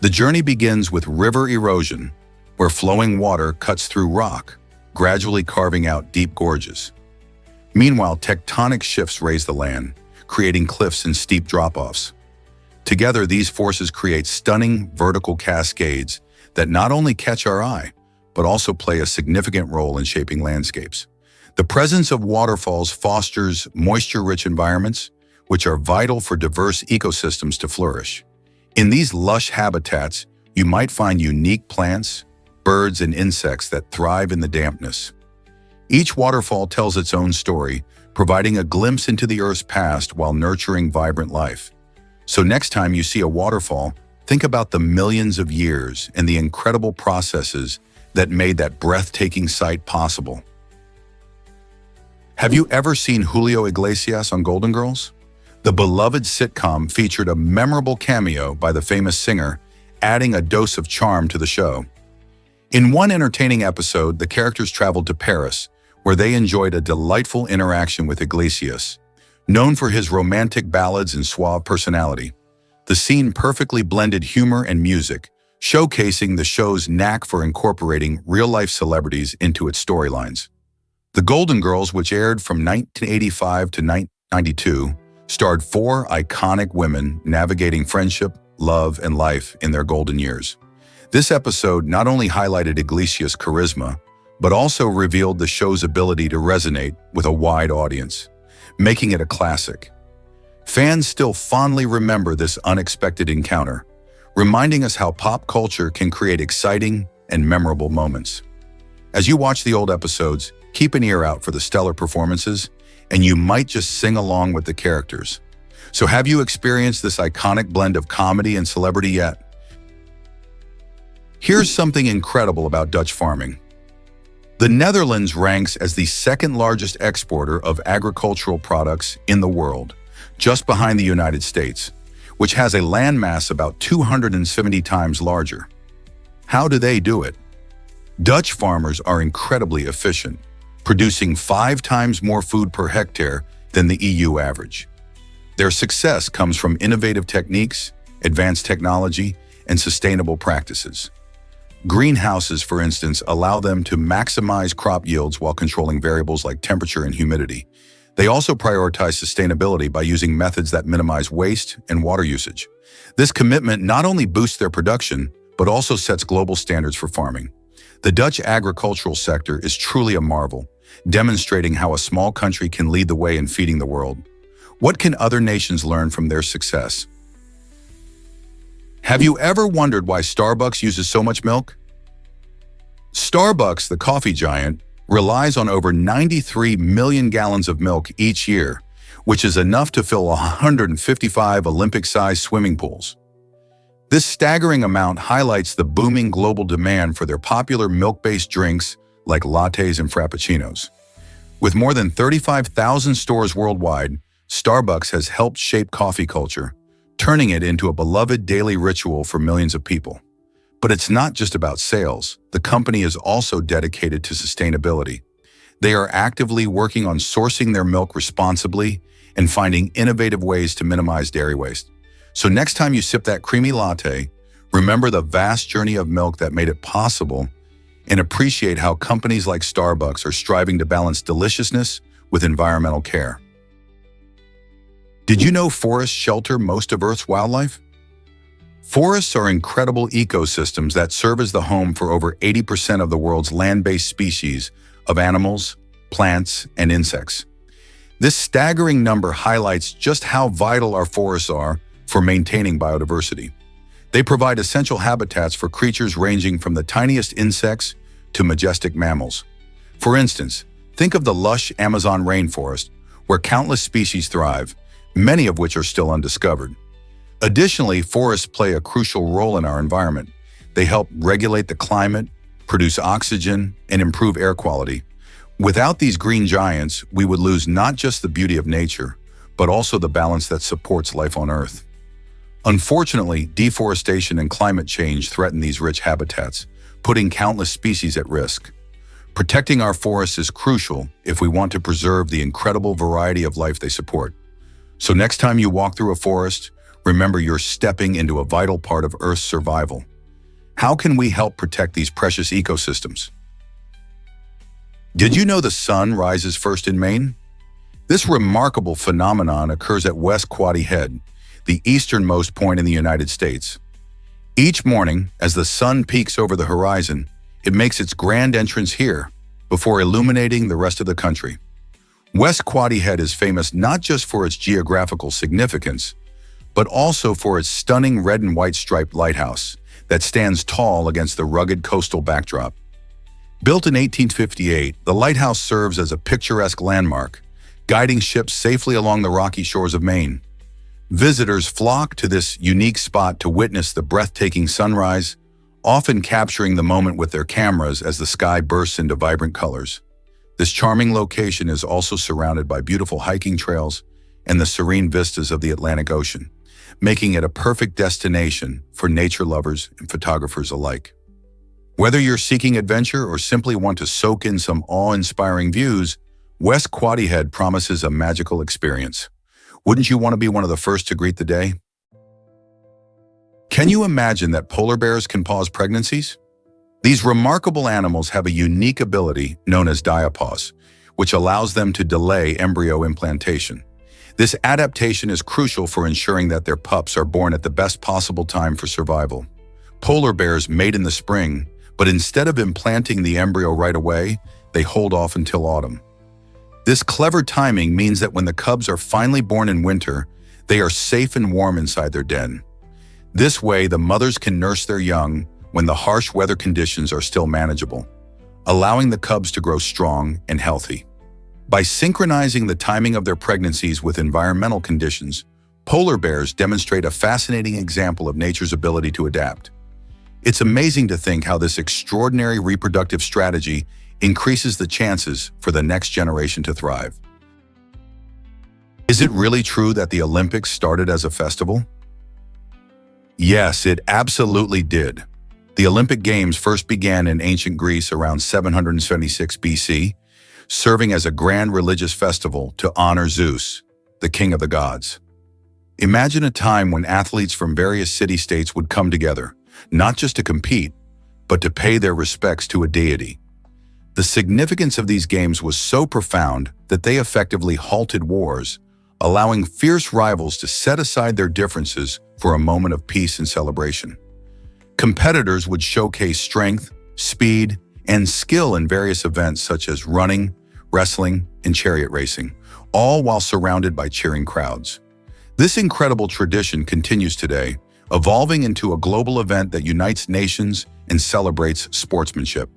The journey begins with river erosion, where flowing water cuts through rock, gradually carving out deep gorges. Meanwhile, tectonic shifts raise the land, creating cliffs and steep drop-offs. Together, these forces create stunning vertical cascades that not only catch our eye, but also play a significant role in shaping landscapes. The presence of waterfalls fosters moisture-rich environments, which are vital for diverse ecosystems to flourish. In these lush habitats, you might find unique plants, birds, and insects that thrive in the dampness. Each waterfall tells its own story, providing a glimpse into the Earth's past while nurturing vibrant life. So next time you see a waterfall, think about the millions of years and the incredible processes that made that breathtaking sight possible. Have you ever seen Julio Iglesias on Golden Girls? The beloved sitcom featured a memorable cameo by the famous singer, adding a dose of charm to the show. In one entertaining episode, the characters traveled to Paris, where they enjoyed a delightful interaction with Iglesias. Known for his romantic ballads and suave personality, the scene perfectly blended humor and music, showcasing the show's knack for incorporating real-life celebrities into its storylines. The Golden Girls, which aired from 1985 to 1992, starred four iconic women navigating friendship, love, and life in their golden years. This episode not only highlighted Iglesias' charisma, but also revealed the show's ability to resonate with a wide audience, making it a classic. Fans still fondly remember this unexpected encounter, reminding us how pop culture can create exciting and memorable moments. As you watch the old episodes, keep an ear out for the stellar performances, and you might just sing along with the characters. So have you experienced this iconic blend of comedy and celebrity yet? Here's something incredible about Dutch farming. The Netherlands ranks as the second largest exporter of agricultural products in the world, just behind the United States, which has a landmass about 270 times larger. How do they do it? Dutch farmers are incredibly efficient, producing 5 times more food per hectare than the EU average. Their success comes from innovative techniques, advanced technology, and sustainable practices. Greenhouses, for instance, allow them to maximize crop yields while controlling variables like temperature and humidity. They also prioritize sustainability by using methods that minimize waste and water usage. This commitment not only boosts their production, but also sets global standards for farming. The Dutch agricultural sector is truly a marvel, demonstrating how a small country can lead the way in feeding the world. What can other nations learn from their success? Have you ever wondered why Starbucks uses so much milk? Starbucks, the coffee giant, relies on over 93 million gallons of milk each year, which is enough to fill 155 Olympic-sized swimming pools. This staggering amount highlights the booming global demand for their popular milk-based drinks like lattes and frappuccinos. With more than 35,000 stores worldwide, Starbucks has helped shape coffee culture, turning it into a beloved daily ritual for millions of people. But it's not just about sales. The company is also dedicated to sustainability. They are actively working on sourcing their milk responsibly and finding innovative ways to minimize dairy waste. So next time you sip that creamy latte, remember the vast journey of milk that made it possible and appreciate how companies like Starbucks are striving to balance deliciousness with environmental care. Did you know forests shelter most of Earth's wildlife? Forests are incredible ecosystems that serve as the home for over 80% of the world's land-based species of animals, plants, and insects. This staggering number highlights just how vital our forests are for maintaining biodiversity. They provide essential habitats for creatures ranging from the tiniest insects to majestic mammals. For instance, think of the lush Amazon rainforest, where countless species thrive, many of which are still undiscovered. Additionally, forests play a crucial role in our environment. They help regulate the climate, produce oxygen, and improve air quality. Without these green giants, we would lose not just the beauty of nature, but also the balance that supports life on Earth. Unfortunately, deforestation and climate change threaten these rich habitats, putting countless species at risk. Protecting our forests is crucial if we want to preserve the incredible variety of life they support. So next time you walk through a forest, remember you're stepping into a vital part of Earth's survival. How can we help protect these precious ecosystems? Did you know the sun rises first in Maine? This remarkable phenomenon occurs at West Quoddy Head, the easternmost point in the United States. Each morning, as the sun peaks over the horizon, it makes its grand entrance here before illuminating the rest of the country. West Quoddy Head is famous not just for its geographical significance, but also for its stunning red and white striped lighthouse that stands tall against the rugged coastal backdrop. Built in 1858, the lighthouse serves as a picturesque landmark, guiding ships safely along the rocky shores of Maine. Visitors flock to this unique spot to witness the breathtaking sunrise, often capturing the moment with their cameras as the sky bursts into vibrant colors. This charming location is also surrounded by beautiful hiking trails and the serene vistas of the Atlantic Ocean, making it a perfect destination for nature lovers and photographers alike. Whether you're seeking adventure or simply want to soak in some awe-inspiring views, West Quoddy Head promises a magical experience. Wouldn't you want to be one of the first to greet the day? Can you imagine that polar bears can pause pregnancies? These remarkable animals have a unique ability known as diapause, which allows them to delay embryo implantation. This adaptation is crucial for ensuring that their pups are born at the best possible time for survival. Polar bears mate in the spring, but instead of implanting the embryo right away, they hold off until autumn. This clever timing means that when the cubs are finally born in winter, they are safe and warm inside their den. This way, the mothers can nurse their young when the harsh weather conditions are still manageable, allowing the cubs to grow strong and healthy. By synchronizing the timing of their pregnancies with environmental conditions, polar bears demonstrate a fascinating example of nature's ability to adapt. It's amazing to think how this extraordinary reproductive strategy increases the chances for the next generation to thrive. Is it really true that the Olympics started as a festival? Yes, it absolutely did. The Olympic Games first began in ancient Greece around 776 BC, serving as a grand religious festival to honor Zeus, the king of the gods. Imagine a time when athletes from various city-states would come together, not just to compete, but to pay their respects to a deity. The significance of these games was so profound that they effectively halted wars, allowing fierce rivals to set aside their differences for a moment of peace and celebration. Competitors would showcase strength, speed, and skill in various events such as running, wrestling, and chariot racing, all while surrounded by cheering crowds. This incredible tradition continues today, evolving into a global event that unites nations and celebrates sportsmanship.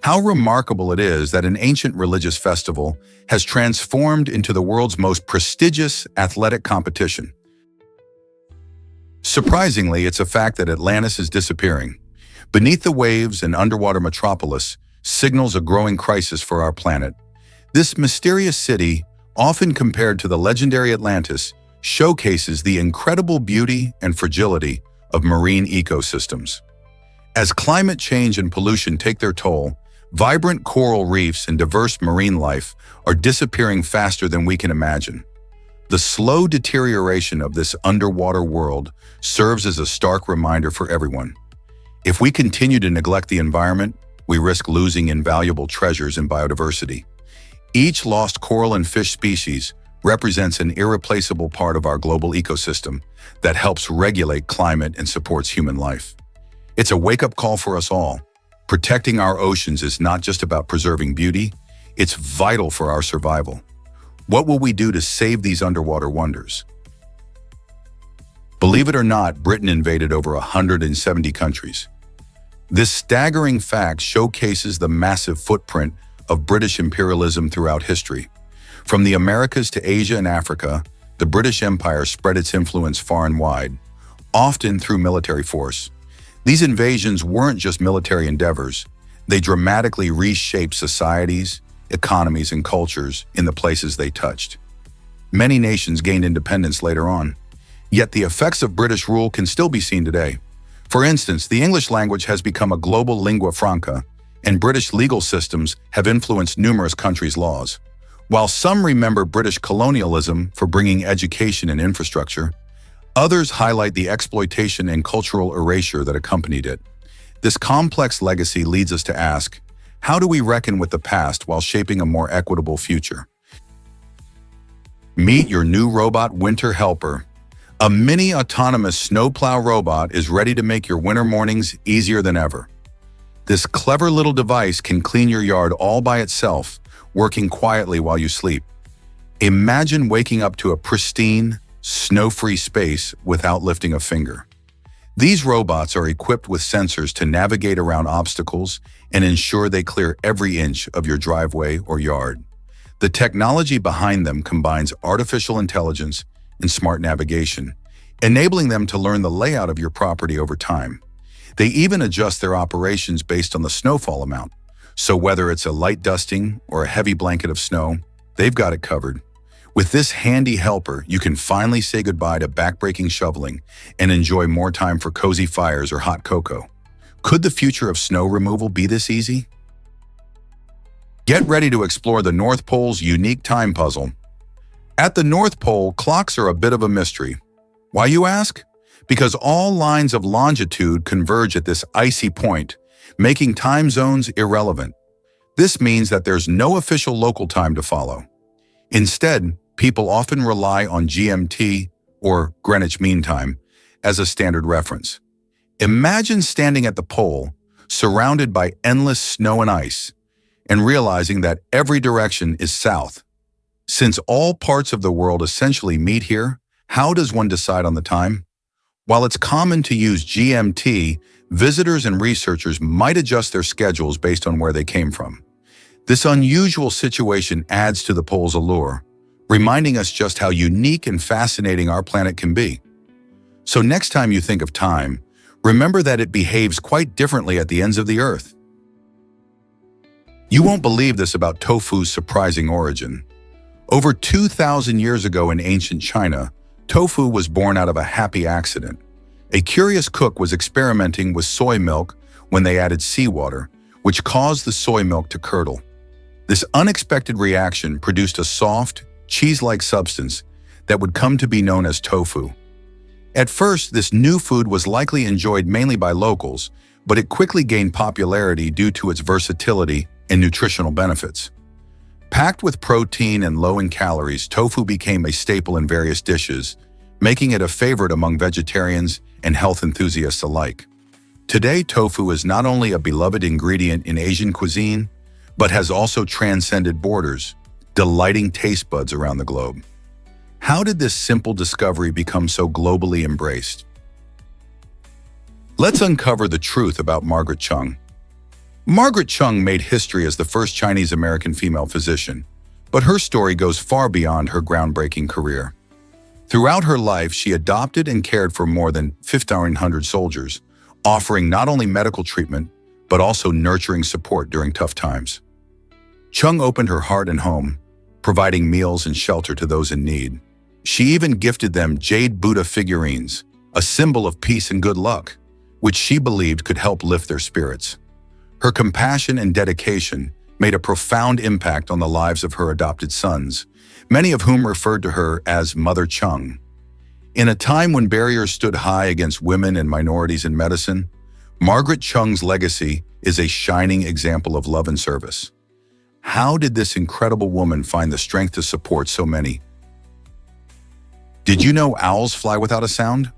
How remarkable it is that an ancient religious festival has transformed into the world's most prestigious athletic competition. Surprisingly, it's a fact that Atlantis is disappearing. Beneath the waves, an underwater metropolis signals a growing crisis for our planet. This mysterious city, often compared to the legendary Atlantis, showcases the incredible beauty and fragility of marine ecosystems. As climate change and pollution take their toll, vibrant coral reefs and diverse marine life are disappearing faster than we can imagine. The slow deterioration of this underwater world serves as a stark reminder for everyone. If we continue to neglect the environment, we risk losing invaluable treasures in biodiversity. Each lost coral and fish species represents an irreplaceable part of our global ecosystem that helps regulate climate and supports human life. It's a wake-up call for us all. Protecting our oceans is not just about preserving beauty, it's vital for our survival. What will we do to save these underwater wonders? Believe it or not, Britain invaded over 170 countries. This staggering fact showcases the massive footprint of British imperialism throughout history. From the Americas to Asia and Africa, the British Empire spread its influence far and wide, often through military force. These invasions weren't just military endeavors. They dramatically reshaped societies, economies, and cultures in the places they touched. Many nations gained independence later on, yet the effects of British rule can still be seen today. For instance, the English language has become a global lingua franca, and British legal systems have influenced numerous countries' laws. While some remember British colonialism for bringing education and infrastructure, others highlight the exploitation and cultural erasure that accompanied it. This complex legacy leads us to ask, how do we reckon with the past while shaping a more equitable future? Meet your new robot winter helper. A mini autonomous snowplow robot is ready to make your winter mornings easier than ever. This clever little device can clean your yard all by itself, working quietly while you sleep. Imagine waking up to a pristine, snow-free space without lifting a finger. These robots are equipped with sensors to navigate around obstacles and ensure they clear every inch of your driveway or yard. The technology behind them combines artificial intelligence and smart navigation, enabling them to learn the layout of your property over time. They even adjust their operations based on the snowfall amount. So whether it's a light dusting or a heavy blanket of snow, they've got it covered. With this handy helper, you can finally say goodbye to backbreaking shoveling and enjoy more time for cozy fires or hot cocoa. Could the future of snow removal be this easy? Get ready to explore the North Pole's unique time puzzle. At the North Pole, clocks are a bit of a mystery. Why, you ask? Because all lines of longitude converge at this icy point, making time zones irrelevant. This means that there's no official local time to follow. Instead, people often rely on GMT, or Greenwich Mean Time, as a standard reference. Imagine standing at the pole, surrounded by endless snow and ice, and realizing that every direction is south. Since all parts of the world essentially meet here, how does one decide on the time? While it's common to use GMT, visitors and researchers might adjust their schedules based on where they came from. This unusual situation adds to the pole's allure, reminding us just how unique and fascinating our planet can be. So next time you think of time, remember that it behaves quite differently at the ends of the Earth. You won't believe this about tofu's surprising origin. Over 2,000 years ago in ancient China, tofu was born out of a happy accident. A curious cook was experimenting with soy milk when they added seawater, which caused the soy milk to curdle. This unexpected reaction produced a soft, cheese-like substance that would come to be known as tofu. At first, this new food was likely enjoyed mainly by locals, but it quickly gained popularity due to its versatility and nutritional benefits. Packed with protein and low in calories, tofu became a staple in various dishes, making it a favorite among vegetarians and health enthusiasts alike. Today, tofu is not only a beloved ingredient in Asian cuisine, but has also transcended borders, delighting taste buds around the globe. How did this simple discovery become so globally embraced? Let's uncover the truth about Margaret Chung. Margaret Chung made history as the first Chinese-American female physician, but her story goes far beyond her groundbreaking career. Throughout her life, she adopted and cared for more than 1,500 soldiers, offering not only medical treatment, but also nurturing support during tough times. Chung opened her heart and home, providing meals and shelter to those in need. She even gifted them jade Buddha figurines, a symbol of peace and good luck, which she believed could help lift their spirits. Her compassion and dedication made a profound impact on the lives of her adopted sons, many of whom referred to her as Mother Chung. In a time when barriers stood high against women and minorities in medicine, Margaret Chung's legacy is a shining example of love and service. How did this incredible woman find the strength to support so many? Did you know owls fly without a sound?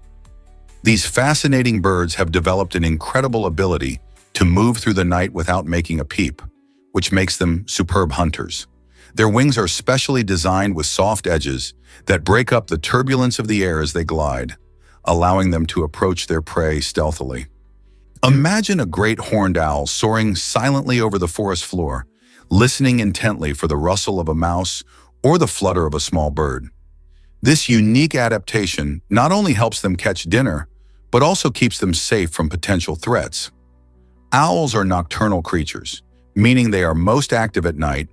These fascinating birds have developed an incredible ability to move through the night without making a peep, which makes them superb hunters. Their wings are specially designed with soft edges that break up the turbulence of the air as they glide, allowing them to approach their prey stealthily. Imagine a great horned owl soaring silently over the forest floor, listening intently for the rustle of a mouse or the flutter of a small bird. This unique adaptation not only helps them catch dinner, but also keeps them safe from potential threats. Owls are nocturnal creatures, meaning they are most active at night,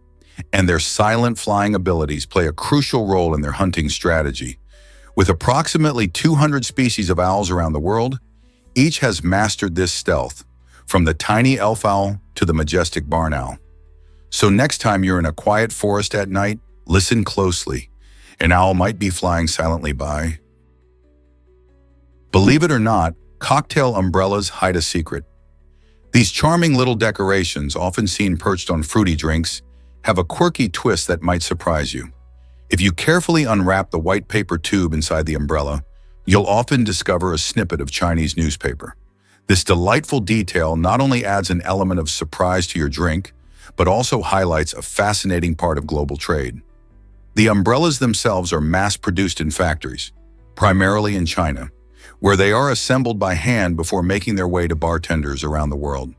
and their silent flying abilities play a crucial role in their hunting strategy. With approximately 200 species of owls around the world, each has mastered this stealth, from the tiny elf owl to the majestic barn owl. So next time you're in a quiet forest at night, listen closely. An owl might be flying silently by. Believe it or not, cocktail umbrellas hide a secret. These charming little decorations, often seen perched on fruity drinks, have a quirky twist that might surprise you. If you carefully unwrap the white paper tube inside the umbrella, you'll often discover a snippet of Chinese newspaper. This delightful detail not only adds an element of surprise to your drink, but also highlights a fascinating part of global trade. The umbrellas themselves are mass-produced in factories, primarily in China, where they are assembled by hand before making their way to bartenders around the world.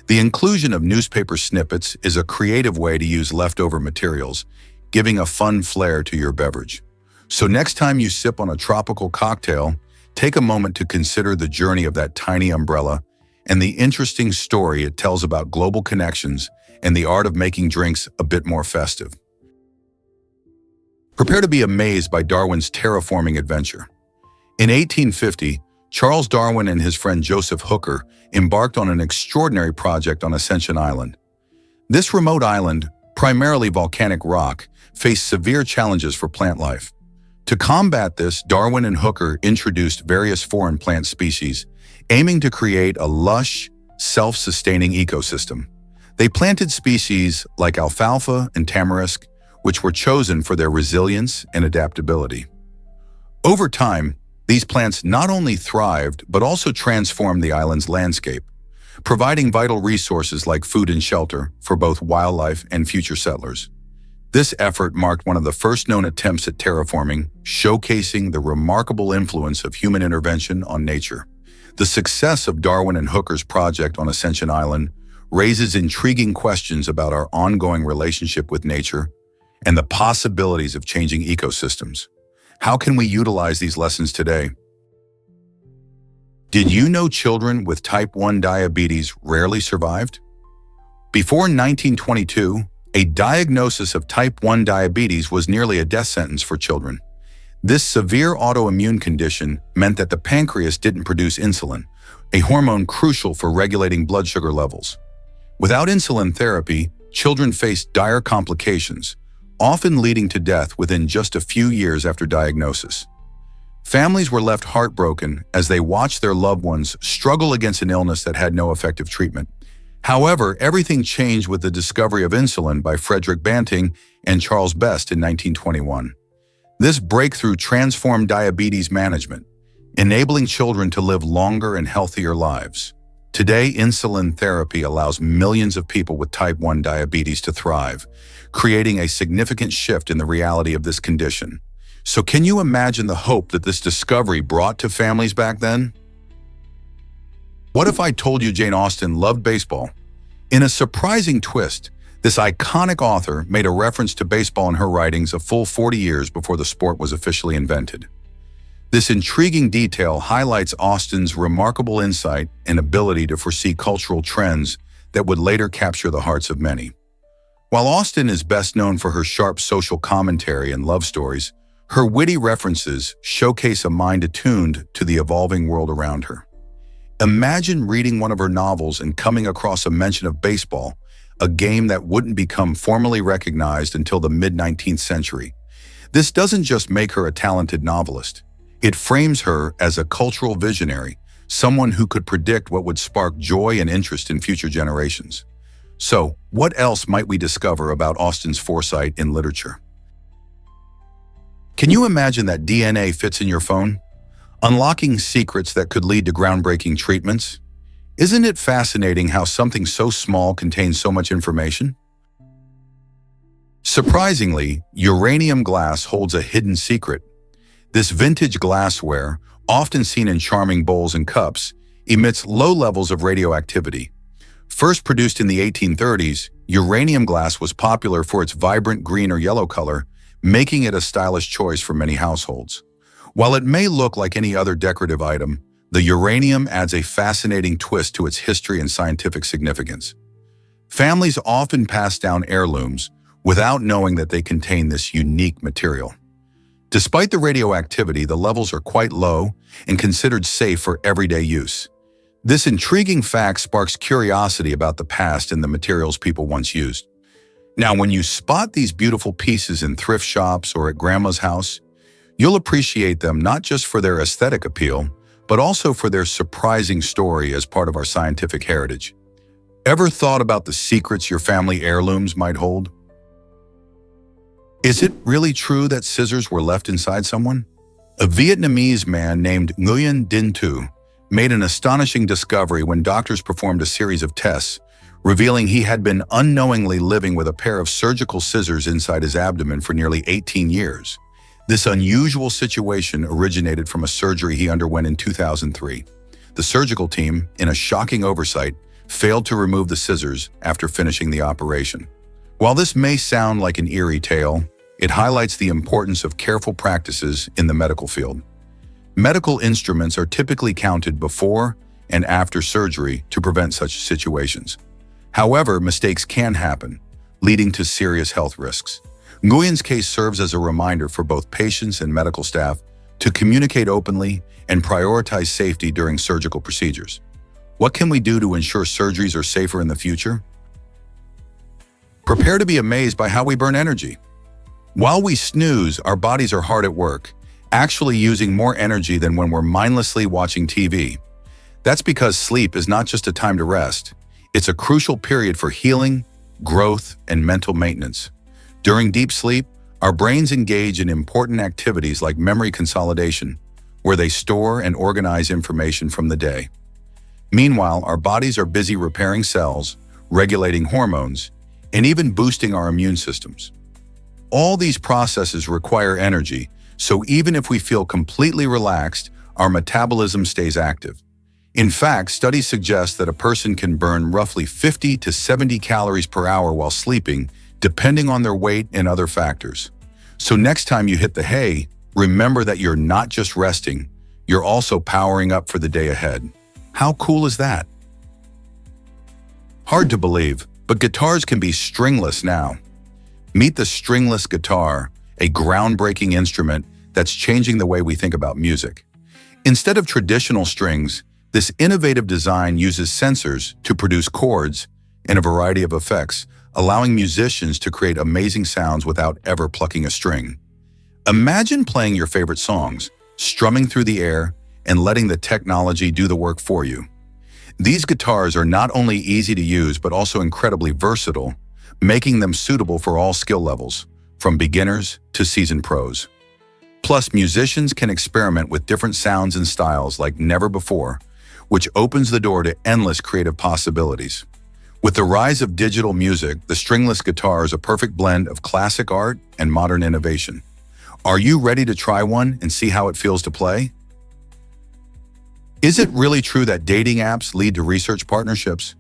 The inclusion of newspaper snippets is a creative way to use leftover materials, giving a fun flair to your beverage. So next time you sip on a tropical cocktail, take a moment to consider the journey of that tiny umbrella and the interesting story it tells about global connections and the art of making drinks a bit more festive. Prepare to be amazed by Darwin's terraforming adventure. In 1850, Charles Darwin and his friend Joseph Hooker embarked on an extraordinary project on Ascension Island. This remote island, primarily volcanic rock, faced severe challenges for plant life. To combat this, Darwin and Hooker introduced various foreign plant species, aiming to create a lush, self-sustaining ecosystem. They planted species like alfalfa and tamarisk, which were chosen for their resilience and adaptability. Over time, these plants not only thrived, but also transformed the island's landscape, providing vital resources like food and shelter for both wildlife and future settlers. This effort marked one of the first known attempts at terraforming, showcasing the remarkable influence of human intervention on nature. The success of Darwin and Hooker's project on Ascension Island raises intriguing questions about our ongoing relationship with nature and the possibilities of changing ecosystems. How can we utilize these lessons today? Did you know children with type 1 diabetes rarely survived? Before 1922, a diagnosis of type 1 diabetes was nearly a death sentence for children. This severe autoimmune condition meant that the pancreas didn't produce insulin, a hormone crucial for regulating blood sugar levels. Without insulin therapy, children faced dire complications, often leading to death within just a few years after diagnosis. Families were left heartbroken as they watched their loved ones struggle against an illness that had no effective treatment. However, everything changed with the discovery of insulin by Frederick Banting and Charles Best in 1921. This breakthrough transformed diabetes management, enabling children to live longer and healthier lives. Today, insulin therapy allows millions of people with type 1 diabetes to thrive, creating a significant shift in the reality of this condition. So can you imagine the hope that this discovery brought to families back then? What if I told you Jane Austen loved baseball? In a surprising twist, this iconic author made a reference to baseball in her writings a full 40 years before the sport was officially invented. This intriguing detail highlights Austen's remarkable insight and ability to foresee cultural trends that would later capture the hearts of many. While Austen is best known for her sharp social commentary and love stories, her witty references showcase a mind attuned to the evolving world around her. Imagine reading one of her novels and coming across a mention of baseball, a game that wouldn't become formally recognized until the mid-19th century. This doesn't just make her a talented novelist. It frames her as a cultural visionary, someone who could predict what would spark joy and interest in future generations. So, what else might we discover about Austen's foresight in literature? Can you imagine that DNA fits in your phone? Unlocking secrets that could lead to groundbreaking treatments? Isn't it fascinating how something so small contains so much information? Surprisingly, uranium glass holds a hidden secret. This vintage glassware, often seen in charming bowls and cups, emits low levels of radioactivity. First produced in the 1830s, uranium glass was popular for its vibrant green or yellow color, making it a stylish choice for many households. While it may look like any other decorative item, the uranium adds a fascinating twist to its history and scientific significance. Families often pass down heirlooms without knowing that they contain this unique material. Despite the radioactivity, the levels are quite low and considered safe for everyday use. This intriguing fact sparks curiosity about the past and the materials people once used. Now, when you spot these beautiful pieces in thrift shops or at grandma's house, you'll appreciate them not just for their aesthetic appeal, but also for their surprising story as part of our scientific heritage. Ever thought about the secrets your family heirlooms might hold? Is it really true that scissors were left inside someone? A Vietnamese man named Nguyen Dinh Tu made an astonishing discovery when doctors performed a series of tests, revealing he had been unknowingly living with a pair of surgical scissors inside his abdomen for nearly 18 years. This unusual situation originated from a surgery he underwent in 2003. The surgical team, in a shocking oversight, failed to remove the scissors after finishing the operation. While this may sound like an eerie tale, it highlights the importance of careful practices in the medical field. Medical instruments are typically counted before and after surgery to prevent such situations. However, mistakes can happen, leading to serious health risks. Nguyen's case serves as a reminder for both patients and medical staff to communicate openly and prioritize safety during surgical procedures. What can we do to ensure surgeries are safer in the future? Prepare to be amazed by how we burn energy. While we snooze, our bodies are hard at work, actually using more energy than when we're mindlessly watching TV. That's because sleep is not just a time to rest. It's a crucial period for healing, growth, and mental maintenance. During deep sleep, our brains engage in important activities like memory consolidation, where they store and organize information from the day. Meanwhile, our bodies are busy repairing cells, regulating hormones, and even boosting our immune systems. All these processes require energy, so even if we feel completely relaxed, our metabolism stays active. In fact, studies suggest that a person can burn roughly 50 to 70 calories per hour while sleeping, depending on their weight and other factors. So next time you hit the hay, remember that you're not just resting, you're also powering up for the day ahead. How cool is that? Hard to believe, but guitars can be stringless now. Meet the stringless guitar, a groundbreaking instrument that's changing the way we think about music. Instead of traditional strings, this innovative design uses sensors to produce chords and a variety of effects, allowing musicians to create amazing sounds without ever plucking a string. Imagine playing your favorite songs, strumming through the air, and letting the technology do the work for you. These guitars are not only easy to use but also incredibly versatile, making them suitable for all skill levels, from beginners to seasoned pros. Plus, musicians can experiment with different sounds and styles like never before, which opens the door to endless creative possibilities. With the rise of digital music, the stringless guitar is a perfect blend of classic art and modern innovation. Are you ready to try one and see how it feels to play? Is it really true that dating apps lead to research partnerships?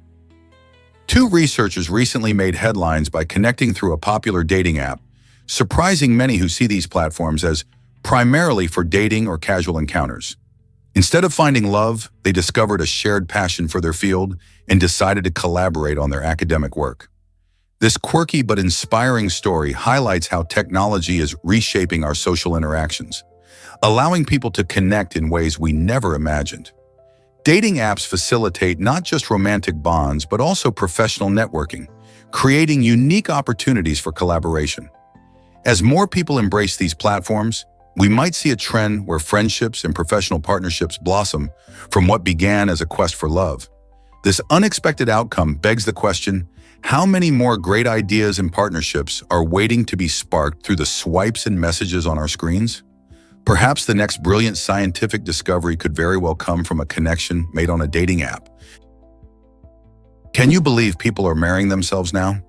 Two researchers recently made headlines by connecting through a popular dating app, surprising many who see these platforms as primarily for dating or casual encounters. Instead of finding love, they discovered a shared passion for their field and decided to collaborate on their academic work. This quirky but inspiring story highlights how technology is reshaping our social interactions, allowing people to connect in ways we never imagined. Dating apps facilitate not just romantic bonds, but also professional networking, creating unique opportunities for collaboration. As more people embrace these platforms, we might see a trend where friendships and professional partnerships blossom from what began as a quest for love. This unexpected outcome begs the question, how many more great ideas and partnerships are waiting to be sparked through the swipes and messages on our screens? Perhaps the next brilliant scientific discovery could very well come from a connection made on a dating app. Can you believe people are marrying themselves now?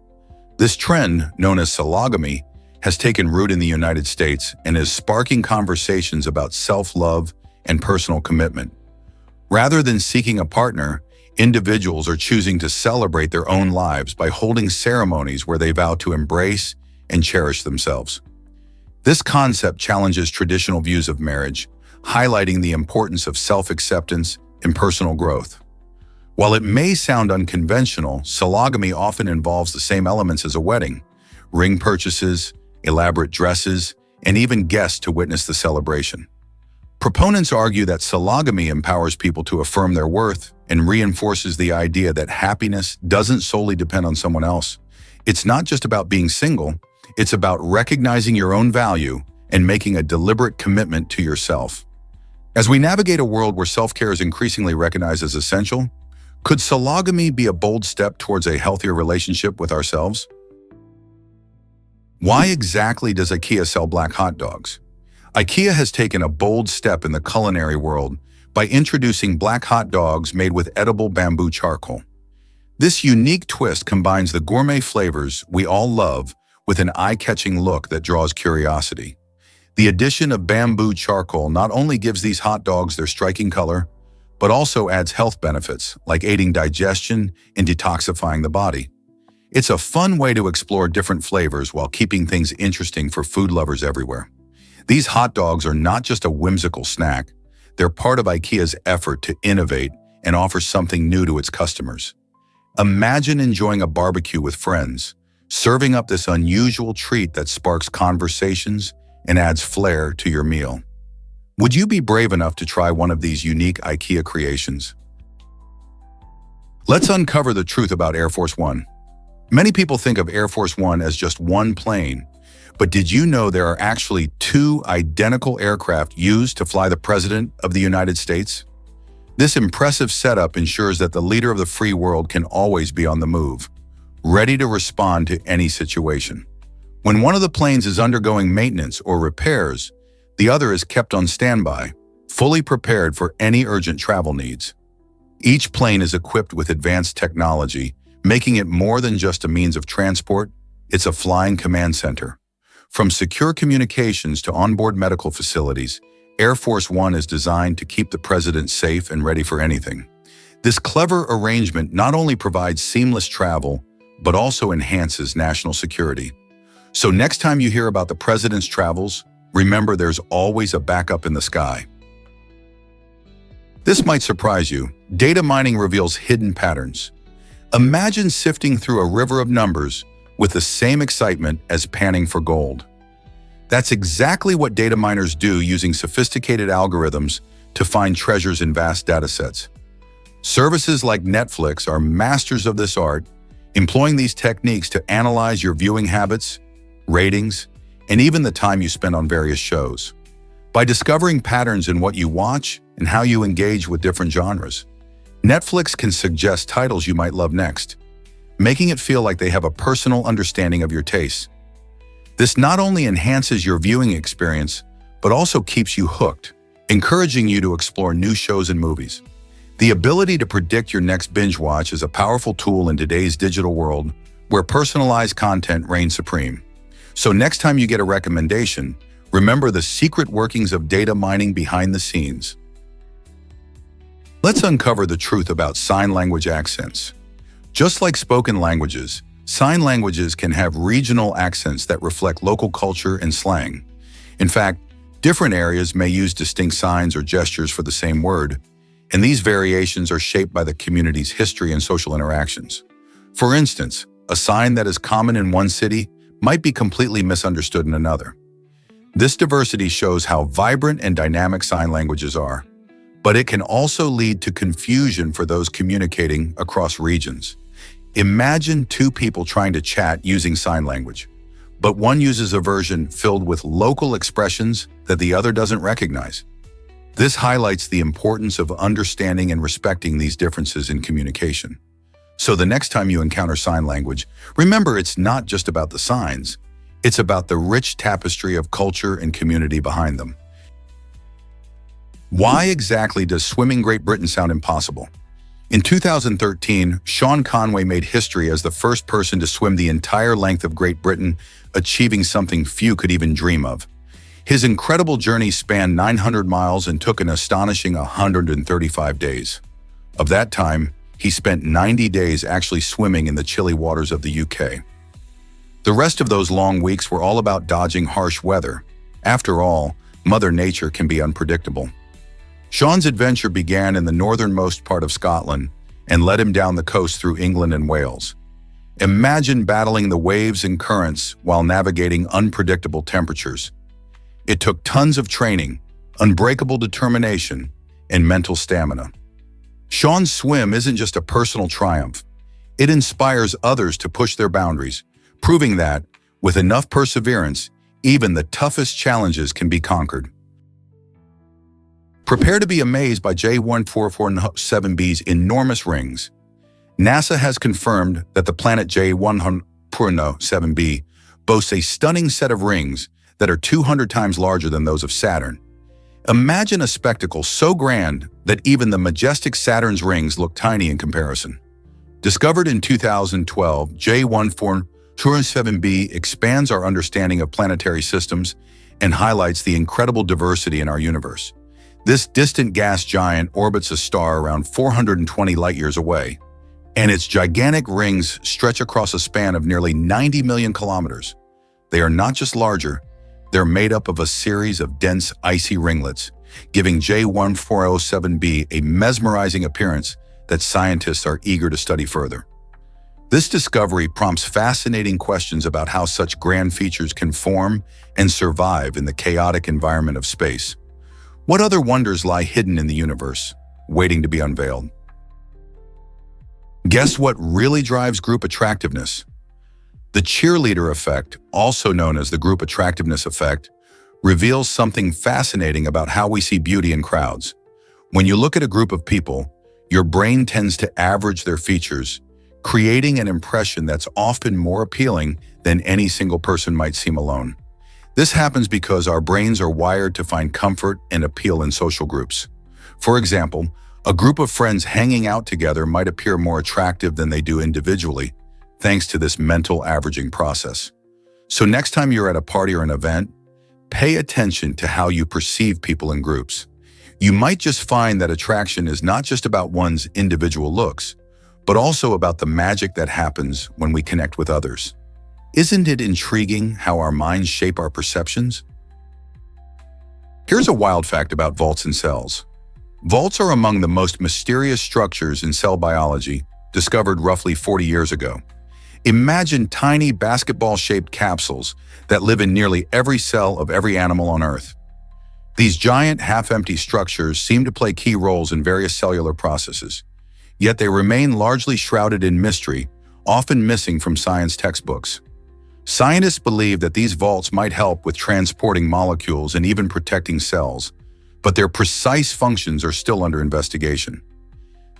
This trend, known as sologamy, has taken root in the United States and is sparking conversations about self-love and personal commitment. Rather than seeking a partner, individuals are choosing to celebrate their own lives by holding ceremonies where they vow to embrace and cherish themselves. This concept challenges traditional views of marriage, highlighting the importance of self-acceptance and personal growth. While it may sound unconventional, sologamy often involves the same elements as a wedding: ring purchases, elaborate dresses, and even guests to witness the celebration. Proponents argue that sologamy empowers people to affirm their worth and reinforces the idea that happiness doesn't solely depend on someone else. It's not just about being single, it's about recognizing your own value and making a deliberate commitment to yourself. As we navigate a world where self-care is increasingly recognized as essential, could sologamy be a bold step towards a healthier relationship with ourselves? Why exactly does IKEA sell black hot dogs? IKEA has taken a bold step in the culinary world by introducing black hot dogs made with edible bamboo charcoal. This unique twist combines the gourmet flavors we all love with an eye-catching look that draws curiosity. The addition of bamboo charcoal not only gives these hot dogs their striking color, but also adds health benefits like aiding digestion and detoxifying the body. It's a fun way to explore different flavors while keeping things interesting for food lovers everywhere. These hot dogs are not just a whimsical snack, they're part of IKEA's effort to innovate and offer something new to its customers. Imagine enjoying a barbecue with friends, serving up this unusual treat that sparks conversations and adds flair to your meal. Would you be brave enough to try one of these unique IKEA creations? Let's uncover the truth about Air Force One. Many people think of Air Force One as just one plane, but did you know there are actually two identical aircraft used to fly the President of the United States? This impressive setup ensures that the leader of the free world can always be on the move, ready to respond to any situation. When one of the planes is undergoing maintenance or repairs, the other is kept on standby, fully prepared for any urgent travel needs. Each plane is equipped with advanced technology, making it more than just a means of transport, it's a flying command center. From secure communications to onboard medical facilities, Air Force One is designed to keep the president safe and ready for anything. This clever arrangement not only provides seamless travel, but also enhances national security. So next time you hear about the president's travels, remember there's always a backup in the sky. This might surprise you. Data mining reveals hidden patterns. Imagine sifting through a river of numbers with the same excitement as panning for gold. That's exactly what data miners do, using sophisticated algorithms to find treasures in vast datasets. Services like Netflix are masters of this art, employing these techniques to analyze your viewing habits, ratings, and even the time you spend on various shows. By discovering patterns in what you watch and how you engage with different genres, Netflix can suggest titles you might love next, making it feel like they have a personal understanding of your tastes. This not only enhances your viewing experience, but also keeps you hooked, encouraging you to explore new shows and movies. The ability to predict your next binge watch is a powerful tool in today's digital world where personalized content reigns supreme. So next time you get a recommendation, remember the secret workings of data mining behind the scenes. Let's uncover the truth about sign language accents. Just like spoken languages, sign languages can have regional accents that reflect local culture and slang. In fact, different areas may use distinct signs or gestures for the same word, and these variations are shaped by the community's history and social interactions. For instance, a sign that is common in one city might be completely misunderstood in another. This diversity shows how vibrant and dynamic sign languages are, but it can also lead to confusion for those communicating across regions. Imagine two people trying to chat using sign language, but one uses a version filled with local expressions that the other doesn't recognize. This highlights the importance of understanding and respecting these differences in communication. So the next time you encounter sign language, remember it's not just about the signs, it's about the rich tapestry of culture and community behind them. Why exactly does swimming Great Britain sound impossible? In 2013, Sean Conway made history as the first person to swim the entire length of Great Britain, achieving something few could even dream of. His incredible journey spanned 900 miles and took an astonishing 135 days. Of that time, he spent 90 days actually swimming in the chilly waters of the UK. The rest of those long weeks were all about dodging harsh weather. After all, Mother Nature can be unpredictable. Sean's adventure began in the northernmost part of Scotland and led him down the coast through England and Wales. Imagine battling the waves and currents while navigating unpredictable temperatures. It took tons of training, unbreakable determination, and mental stamina. Sean's swim isn't just a personal triumph. It inspires others to push their boundaries, proving that, with enough perseverance, even the toughest challenges can be conquered. Prepare to be amazed by J1447b's enormous rings. NASA has confirmed that the planet J1447b boasts a stunning set of rings that are 200 times larger than those of Saturn. Imagine a spectacle so grand that even the majestic Saturn's rings look tiny in comparison. Discovered in 2012, J1447b expands our understanding of planetary systems and highlights the incredible diversity in our universe. This distant gas giant orbits a star around 420 light-years away, and its gigantic rings stretch across a span of nearly 90 million kilometers. They are not just larger, they're made up of a series of dense, icy ringlets, giving J1407b a mesmerizing appearance that scientists are eager to study further. This discovery prompts fascinating questions about how such grand features can form and survive in the chaotic environment of space. What other wonders lie hidden in the universe, waiting to be unveiled? Guess what really drives group attractiveness? The cheerleader effect, also known as the group attractiveness effect, reveals something fascinating about how we see beauty in crowds. When you look at a group of people, your brain tends to average their features, creating an impression that's often more appealing than any single person might seem alone. This happens because our brains are wired to find comfort and appeal in social groups. For example, a group of friends hanging out together might appear more attractive than they do individually, thanks to this mental averaging process. So next time you're at a party or an event, pay attention to how you perceive people in groups. You might just find that attraction is not just about one's individual looks, but also about the magic that happens when we connect with others. Isn't it intriguing how our minds shape our perceptions? Here's a wild fact about vaults and cells. Vaults are among the most mysterious structures in cell biology, discovered roughly 40 years ago. Imagine tiny basketball-shaped capsules that live in nearly every cell of every animal on Earth. These giant, half-empty structures seem to play key roles in various cellular processes, yet they remain largely shrouded in mystery, often missing from science textbooks. Scientists believe that these vaults might help with transporting molecules and even protecting cells, but their precise functions are still under investigation.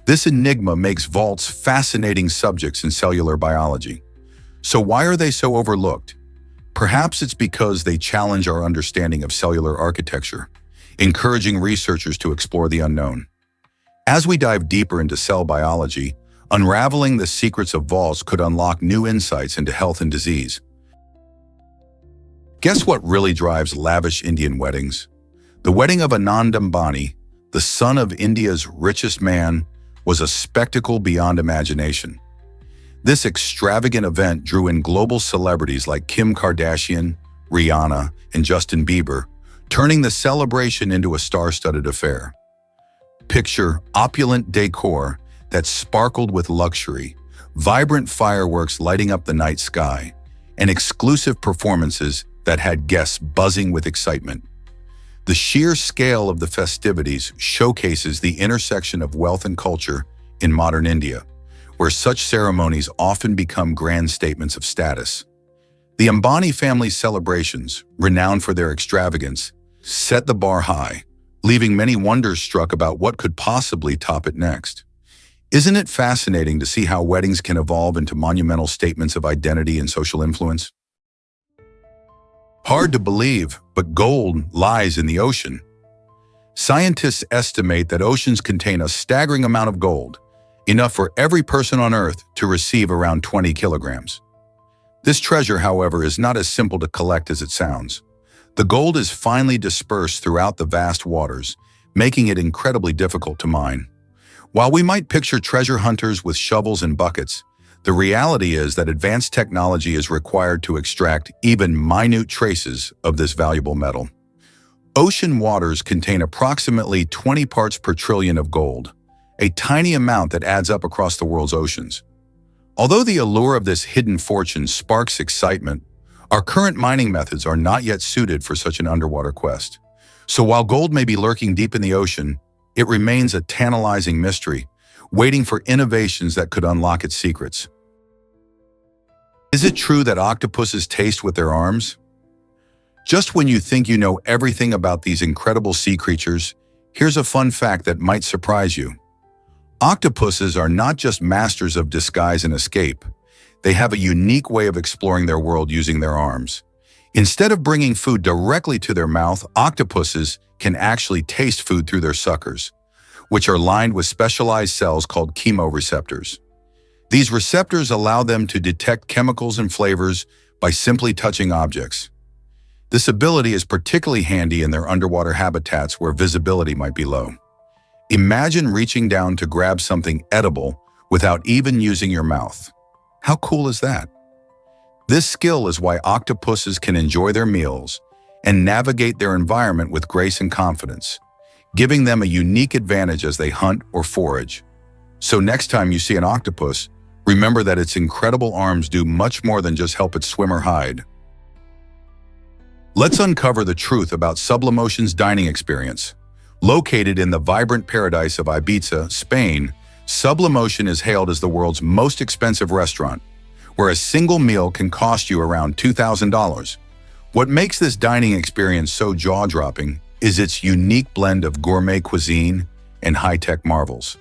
This enigma makes vaults fascinating subjects in cellular biology. So why are they so overlooked? Perhaps it's because they challenge our understanding of cellular architecture, encouraging researchers to explore the unknown. As we dive deeper into cell biology, unraveling the secrets of vaults could unlock new insights into health and disease. Guess what really drives lavish Indian weddings? The wedding of Anand Ambani, the son of India's richest man, was a spectacle beyond imagination. This extravagant event drew in global celebrities like Kim Kardashian, Rihanna, and Justin Bieber, turning the celebration into a star-studded affair. Picture opulent decor that sparkled with luxury, vibrant fireworks lighting up the night sky, and exclusive performances that had guests buzzing with excitement. The sheer scale of the festivities showcases the intersection of wealth and culture in modern India, where such ceremonies often become grand statements of status. The Ambani family's celebrations, renowned for their extravagance, set the bar high, leaving many wonderstruck about what could possibly top it next. Isn't it fascinating to see how weddings can evolve into monumental statements of identity and social influence? Hard to believe, but gold lies in the ocean. Scientists estimate that oceans contain a staggering amount of gold, enough for every person on Earth to receive around 20 kilograms. This treasure, however, is not as simple to collect as it sounds. The gold is finely dispersed throughout the vast waters, making it incredibly difficult to mine. While we might picture treasure hunters with shovels and buckets, the reality is that advanced technology is required to extract even minute traces of this valuable metal. Ocean waters contain approximately 20 parts per trillion of gold, a tiny amount that adds up across the world's oceans. Although the allure of this hidden fortune sparks excitement, our current mining methods are not yet suited for such an underwater quest. So while gold may be lurking deep in the ocean, it remains a tantalizing mystery, waiting for innovations that could unlock its secrets. Is it true that octopuses taste with their arms? Just when you think you know everything about these incredible sea creatures, here's a fun fact that might surprise you. Octopuses are not just masters of disguise and escape. They have a unique way of exploring their world using their arms. Instead of bringing food directly to their mouth, octopuses can actually taste food through their suckers, which are lined with specialized cells called chemoreceptors. These receptors allow them to detect chemicals and flavors by simply touching objects. This ability is particularly handy in their underwater habitats where visibility might be low. Imagine reaching down to grab something edible without even using your mouth. How cool is that? This skill is why octopuses can enjoy their meals and navigate their environment with grace and confidence, giving them a unique advantage as they hunt or forage. So next time you see an octopus, remember that its incredible arms do much more than just help it swim or hide. Let's uncover the truth about Sublimotion's dining experience. Located in the vibrant paradise of Ibiza, Spain, Sublimotion is hailed as the world's most expensive restaurant, where a single meal can cost you around $2,000. What makes this dining experience so jaw-dropping is its unique blend of gourmet cuisine and high-tech marvels.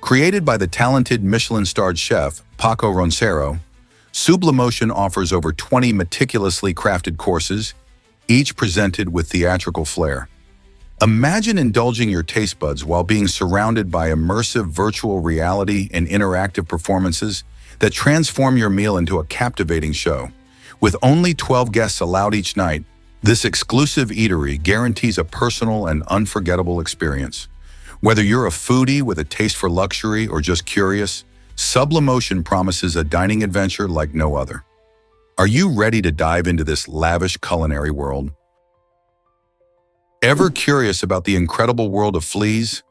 Created by the talented Michelin-starred chef Paco Roncero, Sublimotion offers over 20 meticulously crafted courses, each presented with theatrical flair. Imagine indulging your taste buds while being surrounded by immersive virtual reality and interactive performances that transform your meal into a captivating show. With only 12 guests allowed each night, this exclusive eatery guarantees a personal and unforgettable experience. Whether you're a foodie with a taste for luxury or just curious, Sublimotion promises a dining adventure like no other. Are you ready to dive into this lavish culinary world? Ever curious about the incredible world of fleas?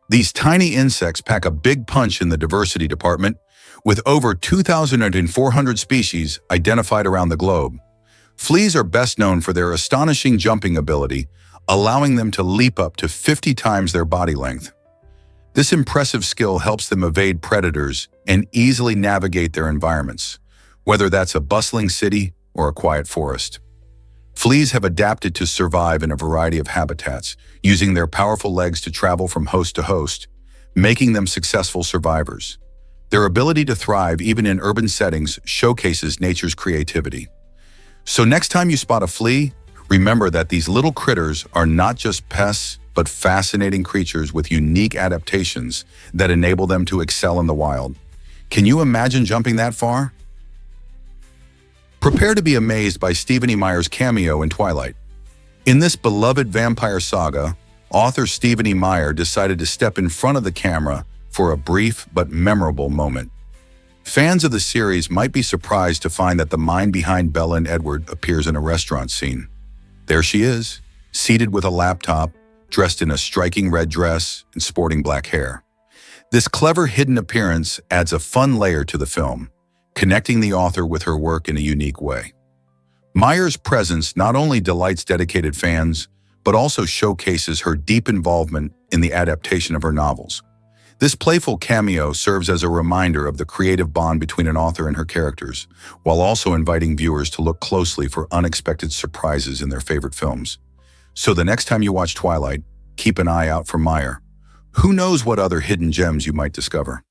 These tiny insects pack a big punch in the diversity department, with over 2,400 species identified around the globe. Fleas are best known for their astonishing jumping ability, allowing them to leap up to 50 times their body length. This impressive skill helps them evade predators and easily navigate their environments, whether that's a bustling city or a quiet forest. Fleas have adapted to survive in a variety of habitats, using their powerful legs to travel from host to host, making them successful survivors. Their ability to thrive even in urban settings showcases nature's creativity. So next time you spot a flea, remember that these little critters are not just pests, but fascinating creatures with unique adaptations that enable them to excel in the wild. Can you imagine jumping that far? Prepare to be amazed by Stephenie Meyer's cameo in Twilight. In this beloved vampire saga, author Stephenie Meyer decided to step in front of the camera for a brief but memorable moment. Fans of the series might be surprised to find that the mind behind Bella and Edward appears in a restaurant scene. There she is, seated with a laptop, dressed in a striking red dress and sporting black hair. This clever hidden appearance adds a fun layer to the film, connecting the author with her work in a unique way. Meyer's presence not only delights dedicated fans, but also showcases her deep involvement in the adaptation of her novels. This playful cameo serves as a reminder of the creative bond between an author and her characters, while also inviting viewers to look closely for unexpected surprises in their favorite films. So the next time you watch Twilight, keep an eye out for Meyer. Who knows what other hidden gems you might discover?